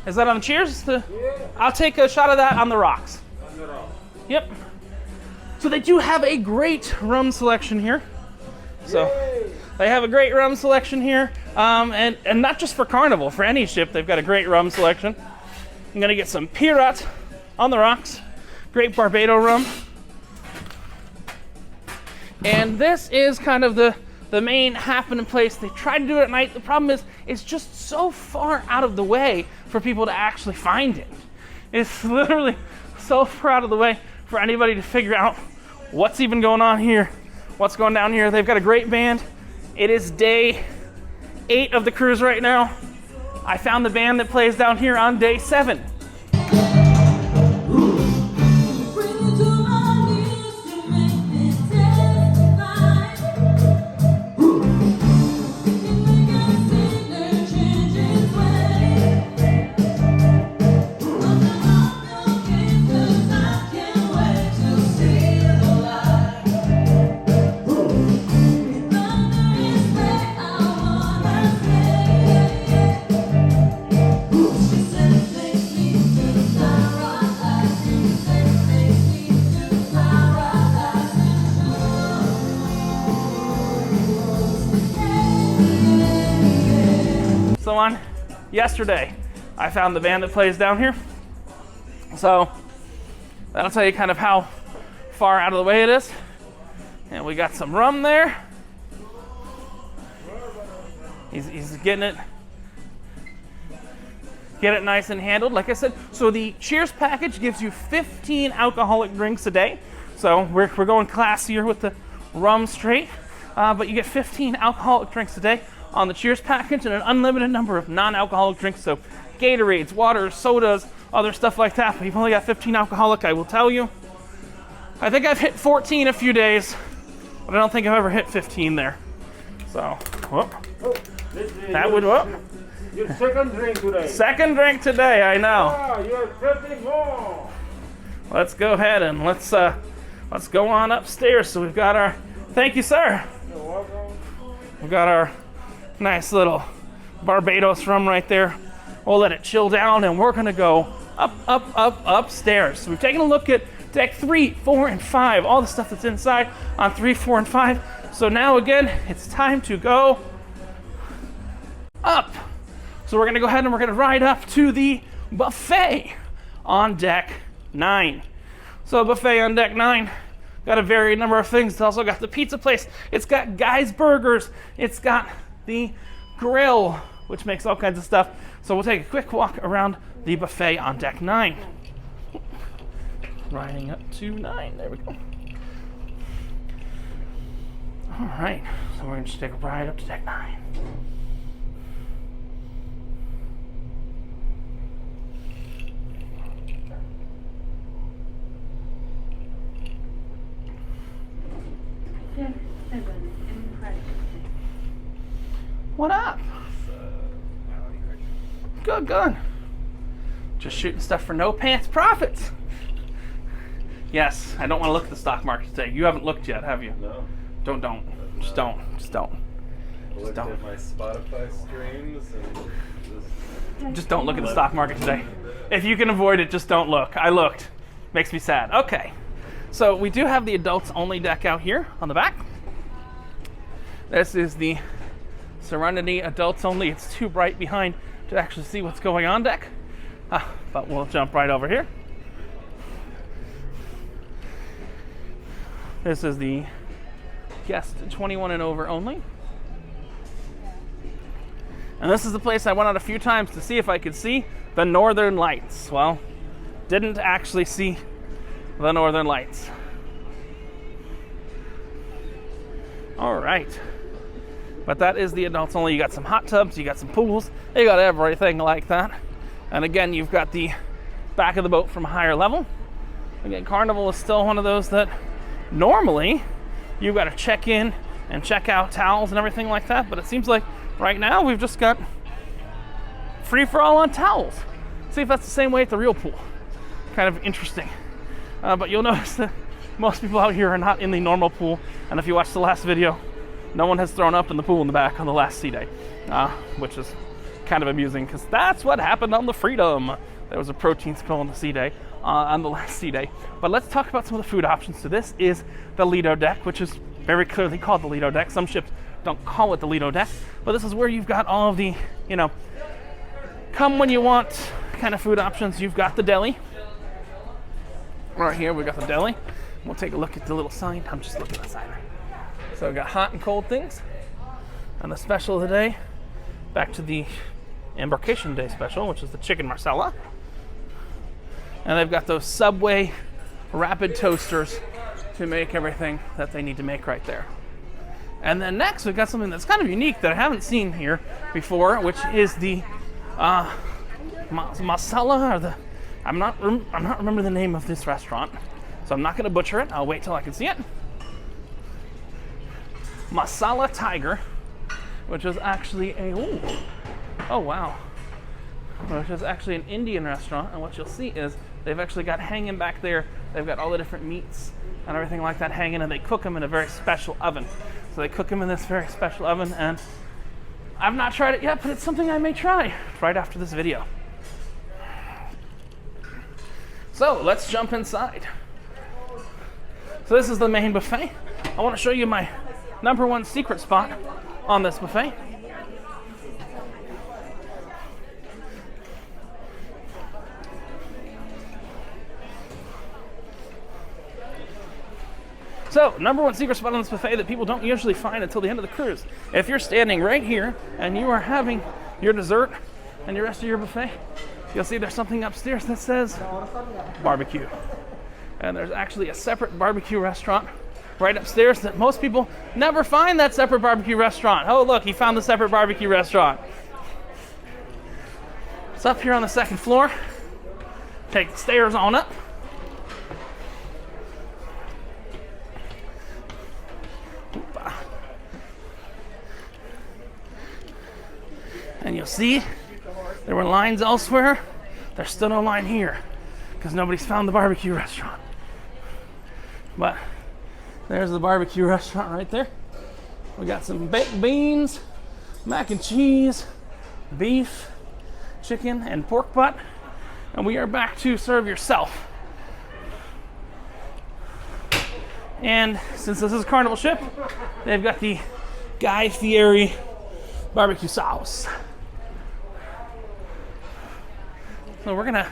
Speaker 1: Is that on the Cheers? I'll take a shot of that on the rocks. Yep. So they do have a great rum selection here. So they have a great rum selection here, and not just for Carnival, for any ship, they've got a great rum selection. I'm gonna get some Pirat on the rocks, great Barbados rum. And this is kind of the main happening place. They try to do it at night. The problem is it's just so far out of the way for people to actually find it. It's literally so far out of the way for anybody to figure out what's even going on here, what's going down here. They've got a great band. It is day 8 of the cruise right now. I found the band that plays down here on day 7. So on yesterday, I found the band that plays down here. So that'll tell you kind of how far out of the way it is. And we got some rum there. He's getting it nice and handled. Like I said, so the Cheers package gives you 15 alcoholic drinks a day. So we're going classier with the rum straight, but you get 15 alcoholic drinks a day on the Cheers package and an unlimited number of non-alcoholic drinks. So Gatorades, waters, sodas, other stuff like that. But you've only got 15 alcoholic, I will tell you. I think I've hit 14 a few days, but I don't think I've ever hit 15 there. So, whoop. That would, whoop.
Speaker 2: Your second drink today.
Speaker 1: Second drink today, I know.
Speaker 2: Ah, you're 30 more.
Speaker 1: Let's go ahead and let's go on upstairs. So we've got our, thank you, sir.
Speaker 2: You're welcome.
Speaker 1: We've got our nice little Barbados rum right there. We'll let it chill down, and we're gonna go upstairs. So we've taken a look at deck 3, 4, and 5, all the stuff that's inside on 3, 4, and 5. So now again, it's time to go up. So we're gonna go ahead and we're gonna ride up to the buffet on deck 9. So buffet on deck 9, got a varied number of things. It's also got the pizza place. It's got Guy's Burgers. It's got the grill, which makes all kinds of stuff. So we'll take a quick walk around the buffet on deck 9. Riding up to 9, there we go. All right, so we're gonna just take a ride up to deck 9. What up? Good, good. Just shooting stuff for no pants profits. Yes, I don't want to look at the stock market today. You haven't looked yet, have you?
Speaker 7: No.
Speaker 1: Don't. Just don't.
Speaker 7: I looked at my Spotify streams and
Speaker 1: Just don't look at the stock market today. If you can avoid it, just don't look. I looked. Makes me sad. Okay. So we do have the adults only deck out here on the back. This is the Serenity adults only. It's too bright behind to actually see what's going on deck. But we'll jump right over here. This is the guest 21 and over only. And this is the place I went out a few times to see if I could see the Northern Lights. Well, didn't actually see the Northern Lights. All right. But that is the adults only. You got some hot tubs, you got some pools, you got everything like that. And again, you've got the back of the boat from a higher level. Again, Carnival is still one of those that normally you've got to check in and check out towels and everything like that. But it seems like right now we've just got free for all on towels. See if that's the same way at the real pool. Kind of interesting. But you'll notice that most people out here are not in the normal pool. And if you watch the last video, no one has thrown up in the pool in the back on the last sea day, which is kind of amusing because that's what happened on the Freedom. There was a protein spill on the sea day, on the last sea day. But let's talk about some of the food options. So this is the Lido Deck, which is very clearly called the Lido Deck. Some ships don't call it the Lido Deck, but this is where you've got all of the, come when you want kind of food options. You've got the deli. Right here, we've got the deli. We'll take a look at the little sign. I'm just looking at the sign there. So we've got hot and cold things. And the special of the day, back to the Embarkation Day special, which is the chicken marsala. And they've got those Subway rapid toasters to make everything that they need to make right there. And then next, we've got something that's kind of unique that I haven't seen here before, which is the masala, or the I'm not remembering the name of this restaurant, so I'm not going to butcher it. I'll wait till I can see it. Masala Tiger, which is actually which is actually an Indian restaurant. And what you'll see is they've actually got hanging back there, they've got all the different meats and everything like that hanging, and they cook them in a very special oven. So they cook them in this very special oven, and I've not tried it yet, but it's something I may try right after this video. So let's jump inside. So this is the main buffet. I want to show you my number one secret spot on this buffet. So, number one secret spot on this buffet that people don't usually find until the end of the cruise. If you're standing right here and you are having your dessert and the rest of your buffet, you'll see there's something upstairs that says barbecue. And there's actually a separate barbecue restaurant right upstairs that most people never find that separate barbecue restaurant. Oh, look, he found the separate barbecue restaurant. It's up here on the second floor. Take the stairs on up. And you'll see there were lines elsewhere. There's still no line here because nobody's found the barbecue restaurant. But there's the barbecue restaurant right there. We got some baked beans, mac and cheese, beef, chicken, and pork butt. And we are back to serve yourself. And since this is a Carnival ship, they've got the Fieri barbecue sauce. So we're gonna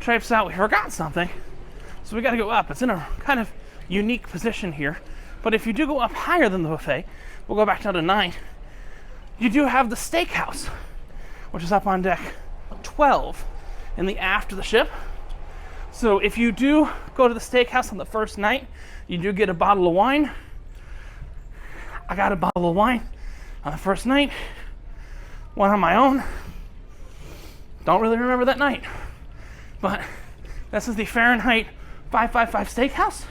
Speaker 1: traipse out. We forgot something, so we gotta go up. It's in a kind of unique position here. But if you do go up higher than the buffet, we'll go back down to 9. You do have the Steakhouse, which is up on deck 12 in the aft of the ship. So if you do go to the Steakhouse on the first night, you do get a bottle of wine. I got a bottle of wine on the first night, one on my own. Don't really remember that night, but this is the Fahrenheit 555 Steakhouse.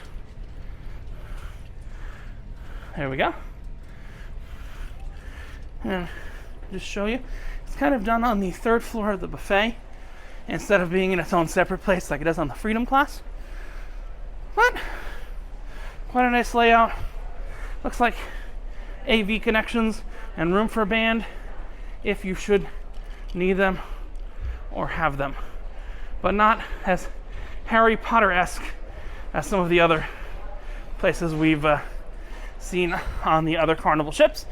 Speaker 1: There we go. And just show you, it's kind of done on the 3rd floor of the buffet instead of being in its own separate place like it is on the Freedom class. But quite a nice layout. Looks like AV connections and room for a band if you should need them or have them, but not as Harry Potter-esque as some of the other places we've seen on the other Carnival ships,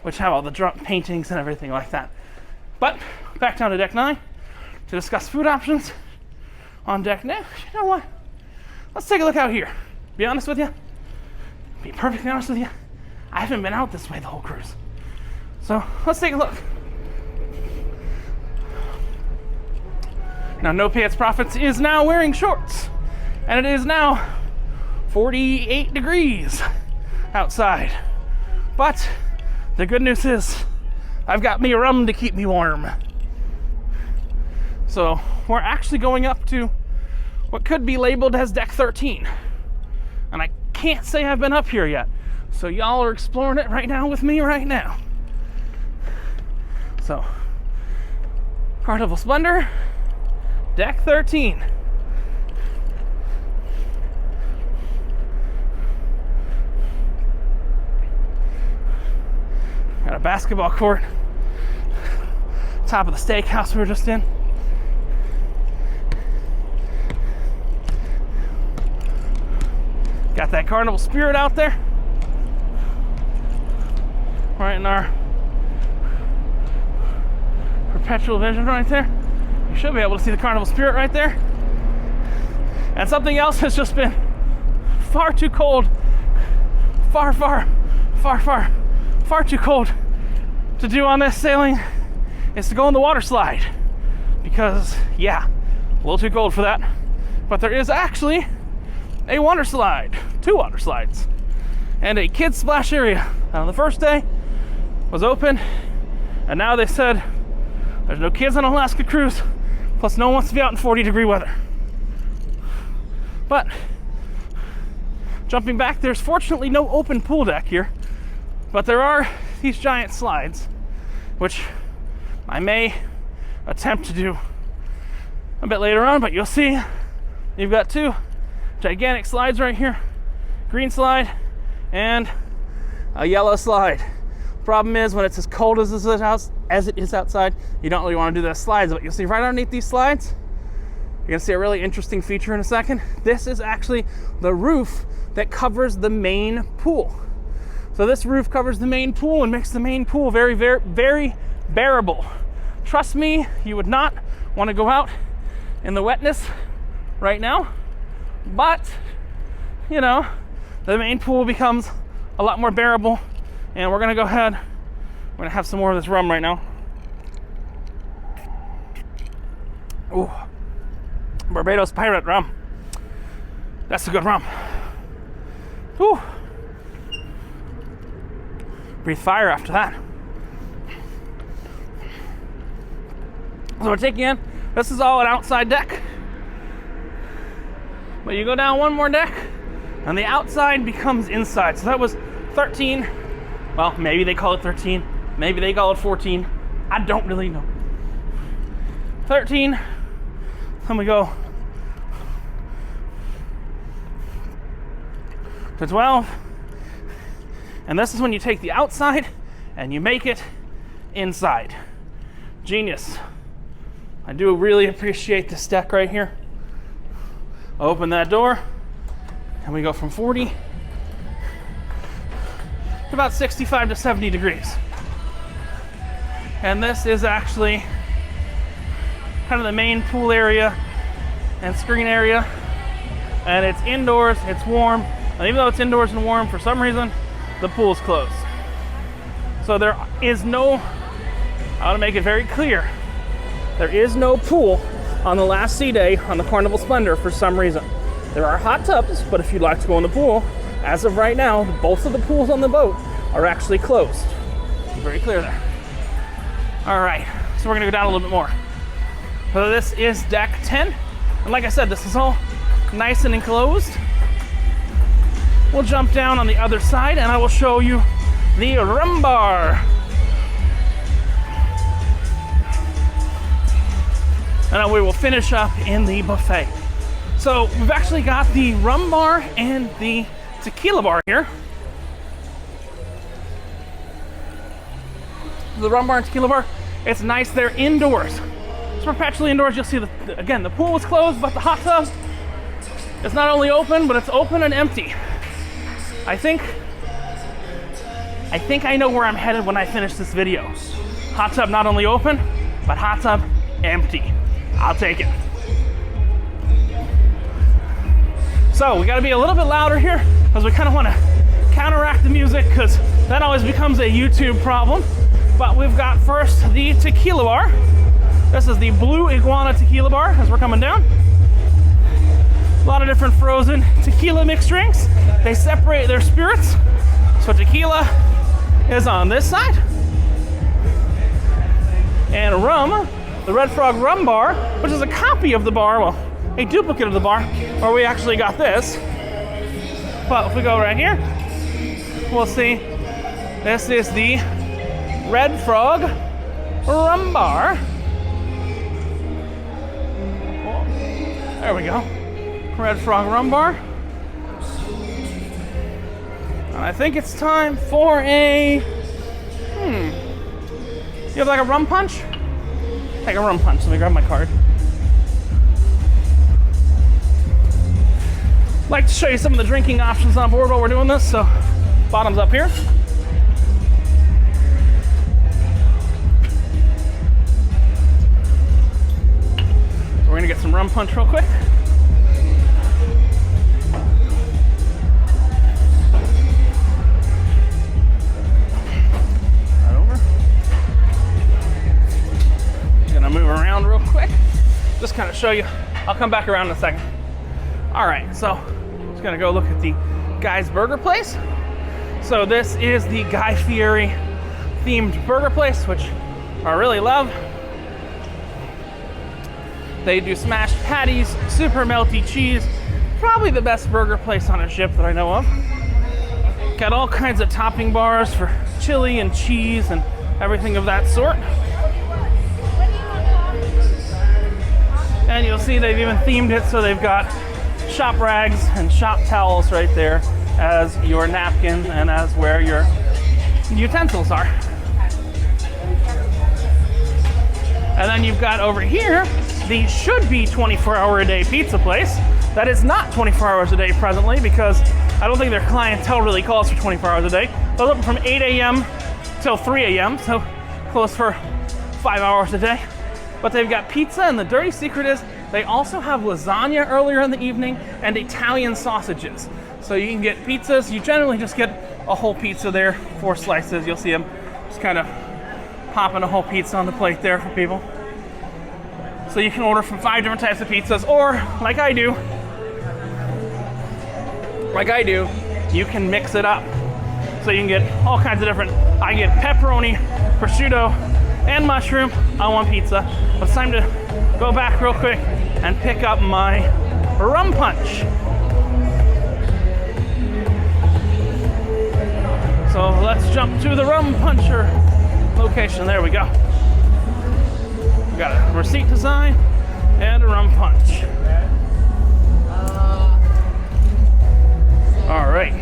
Speaker 1: which have all the drunk paintings and everything like that. But back down to deck 9 to discuss food options on deck now. You know what? Let's take a look out here. Be honest with you. Be perfectly honest with you. I haven't been out this way the whole cruise. So let's take a look. Now, No Pants Profits is now wearing shorts, and it is now 48 degrees outside. But the good news is I've got me rum to keep me warm. So we're actually going up to what could be labeled as deck 13. And I can't say I've been up here yet. So y'all are exploring it right now with me right now. So, Carnival Splendor, deck 13. Got a basketball court. Top of the Steakhouse we were just in. Got that Carnival Spirit out there. Right in our perpetual vision right there. You should be able to see the Carnival Spirit right there. And something else has just been far too cold. Far too cold to do on this sailing is to go on the water slide. Because, yeah, a little too cold for that. But there is actually a water slide, 2 water slides, and a kids splash area. On the first day was open, and now they said there's no kids on an Alaska cruise, plus no one wants to be out in 40-degree weather. But jumping back, there's fortunately no open pool deck here, but there are these giant slides, which I may attempt to do a bit later on, but you'll see you've got 2 gigantic slides right here, green slide and a yellow slide. Problem is, when it's as cold as it is outside, you don't really want to do those slides, but you'll see right underneath these slides, you're gonna see a really interesting feature in a second. This is actually the roof that covers the main pool. So this roof covers the main pool and makes the main pool very, very, very bearable. Trust me, you would not want to go out in the wetness right now. But, you know, the main pool becomes a lot more bearable, and we're gonna go ahead. We're gonna have some more of this rum right now. Ooh, Barbados Pirate rum. That's a good rum. Ooh. Breathe fire after that. So we're taking in, this is all an outside deck. But you go down one more deck, and the outside becomes inside. So that was 13. Well, maybe they call it 13. Maybe they call it 14. I don't really know. 13. Then we go to 12. And this is when you take the outside and you make it inside. Genius. I do really appreciate this deck right here. Open that door, and we go from 40 to about 65 to 70 degrees. And this is actually kind of the main pool area and screen area. And it's indoors, it's warm. And even though it's indoors and warm, for some reason, the pool's closed. So there is no, I want to make it very clear, there is no pool on the last sea day on the Carnival Splendor for some reason. There are hot tubs, but if you'd like to go in the pool, as of right now, both of the pools on the boat are actually closed. Be very clear there. All right, so we're gonna go down a little bit more. So this is deck 10. And like I said, this is all nice and enclosed. We'll jump down on the other side and I will show you the rum bar. And then we will finish up in the buffet. So we've actually got the rum bar and the tequila bar here. The rum bar and tequila bar, it's nice, they're indoors. It's perpetually indoors. You'll see, again, the pool is closed, but the hot tub is not only open, but it's open and empty. I think I know where I'm headed when I finish this video. Hot tub not only open, but hot tub empty. I'll take it. So we gotta be a little bit louder here because we kind of want to counteract the music because that always becomes a YouTube problem. But we've got first the tequila bar. This is the Blue Iguana Tequila Bar as we're coming down. A lot of different frozen tequila mixed drinks. They separate their spirits. So tequila is on this side. And rum, the Red Frog Rum Bar, which is a copy of the bar, well, a duplicate of the bar, where we actually got this. But if we go right here, we'll see this is the Red Frog Rum Bar. Oh, there we go. Red Frog Rum Bar. And I think it's time for a, you have like a rum punch? Take a rum punch, let me grab my card. I'd like to show you some of the drinking options on board while we're doing this, so bottoms up here. So we're gonna get some rum punch real quick. Right over. I'm gonna move around real quick. Just kind of show you. I'll come back around in a second. All right, so just gonna go look at the Guy's Burger Place. So this is the Guy Fieri themed burger place, which I really love. They do smashed patties, super melty cheese. Probably the best burger place on a ship that I know of. Got all kinds of topping bars for chili and cheese and everything of that sort. And you'll see they've even themed it so they've got shop rags and shop towels right there as your napkin and as where your utensils are. And then you've got over here the should be 24-hour-a-day pizza place. That is not 24 hours a day presently because I don't think their clientele really calls for 24 hours a day. They're open from 8 a.m. till 3 a.m., so close for 5 hours a day. But they've got pizza, and the dirty secret is they also have lasagna earlier in the evening and Italian sausages. So you can get pizzas. You generally just get a whole pizza there, 4 slices. You'll see them just kind of popping a whole pizza on the plate there for people. So you can order from 5 different types of pizzas, or like I do, you can mix it up. So you can get all kinds of different, I get pepperoni, prosciutto, and mushroom on one pizza. But it's time to go back real quick and pick up my rum punch. So let's jump to the rum puncher location. There we go. We got a receipt design and a rum punch. All right,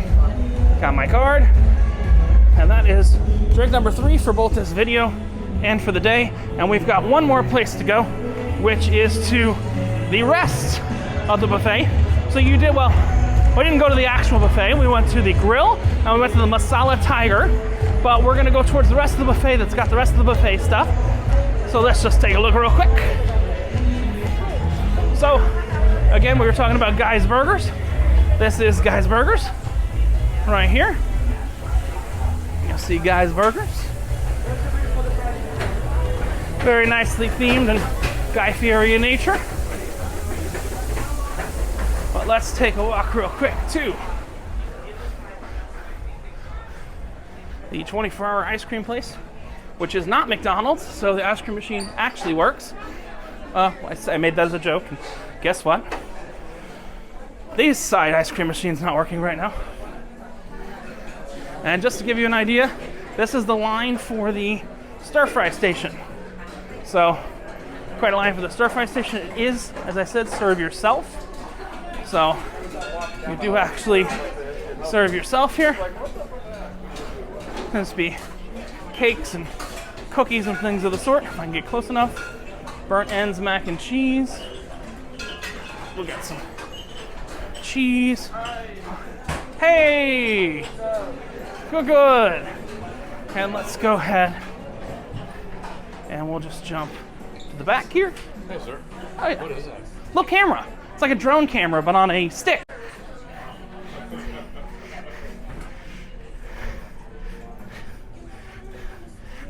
Speaker 1: got my card. And that is drink number 3 for both this video and for the day. And we've got one more place to go, which is to the rest of the buffet. So you did, well, we didn't go to the actual buffet. We went to the grill and we went to the Masala Tiger, but we're gonna go towards the rest of the buffet that's got the rest of the buffet stuff. So let's just take a look real quick. So, again, we were talking about Guy's Burgers. This is Guy's Burgers right here. You'll see Guy's Burgers. Very nicely themed and Guy Fieri in nature. But let's take a walk real quick to the 24-hour ice cream place, which is not McDonald's, so the ice cream machine actually works. I made that as a joke, and guess what? These side ice cream machine's not working right now. And just to give you an idea, this is the line for the stir-fry station. So, quite a line for the stir-fry station. It is, as I said, serve yourself. So, you do actually serve yourself here. This be cakes and cookies and things of the sort, if I can get close enough. Burnt ends, mac and cheese. We'll get some cheese. Hey! Good. And let's go ahead and we'll just jump to the back here.
Speaker 7: Hey, sir.
Speaker 1: Oh, yeah.
Speaker 7: What is that?
Speaker 1: Little camera. It's like a drone camera, but on a stick.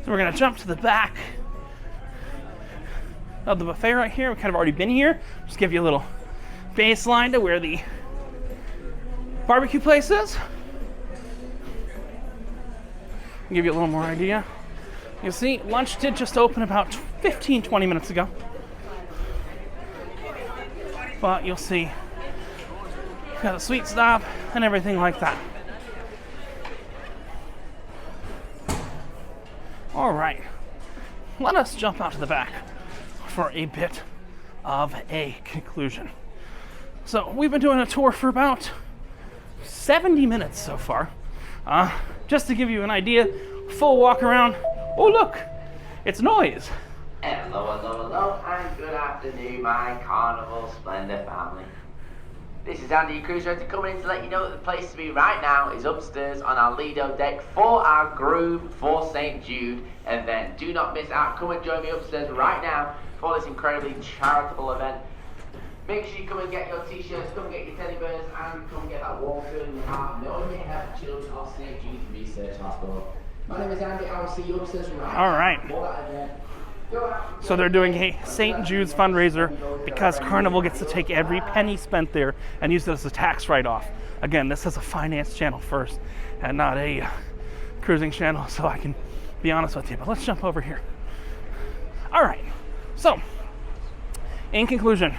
Speaker 1: So we're gonna jump to the back of the buffet right here. We've kind of already been here. Just give you a little baseline to where the barbecue place is. Give you a little more idea. You see, lunch did just open about 15-20 minutes ago. But you'll see, got a sweet stop and everything like that. All right, let us jump out to the back for a bit of a conclusion. So we've been doing a tour for about 70 minutes so far. Just to give you an idea, full walk around. Oh look, it's Noise.
Speaker 8: Hello, and good afternoon, my Carnival Splendor family. This is Andy, your cruise director, coming in to let you know that the place to be right now is upstairs on our Lido Deck for our Groove for St. Jude event. Do not miss out. Come and join me upstairs right now for this incredibly charitable event. Make sure you come and get your t-shirts, come and get your teddy bears, and come and get that warm feeling in your heart. Know you may have children of St. Jude Research Hospital. My name is Andy. I will see you upstairs right now.
Speaker 1: All right.
Speaker 8: For that event.
Speaker 1: So they're doing a St. Jude's fundraiser because Carnival gets to take every penny spent there and use it as a tax write-off. Again, this is a finance channel first and not a cruising channel, so I can be honest with you. But let's jump over here. All right. So, in conclusion,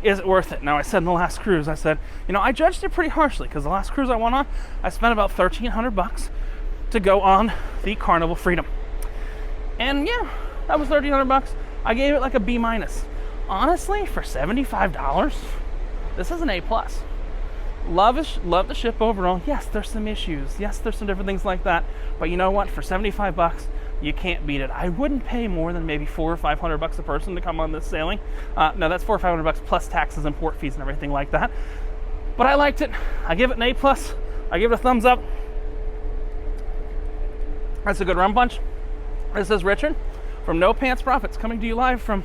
Speaker 1: is it worth it? Now, I said in the last cruise, I said, I judged it pretty harshly because the last cruise I went on, I spent about $1,300 to go on the Carnival Freedom. And yeah, that was $1,300. I gave it like a B-. Honestly, for $75, this is an A+. Love the ship overall. Yes, there's some issues. Yes, there's some different things like that. But you know what? For $75, you can't beat it. I wouldn't pay more than maybe $400 or $500 a person to come on this sailing. No, that's $400 or $500 plus taxes and port fees and everything like that. But I liked it. I give it an A+. I give it a thumbs up. That's a good rum punch. This is Richard from No Pants Profits, coming to you live from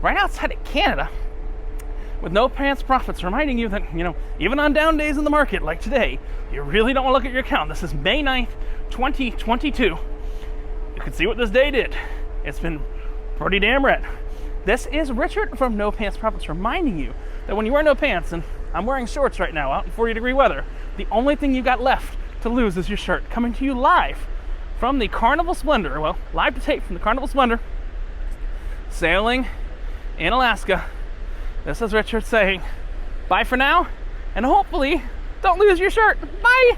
Speaker 1: right outside of Canada with No Pants Profits, reminding you that, even on down days in the market like today, you really don't want to look at your account. This is May 9th, 2022. You can see what this day did. It's been pretty damn red. This is Richard from No Pants Profits, reminding you that when you wear no pants, and I'm wearing shorts right now out in 40-degree weather, the only thing you got left to lose is your shirt. Coming to you live from the Carnival Splendor, well, live to tape from the Carnival Splendor, sailing in Alaska. This is Richard saying bye for now, and hopefully don't lose your shirt. Bye!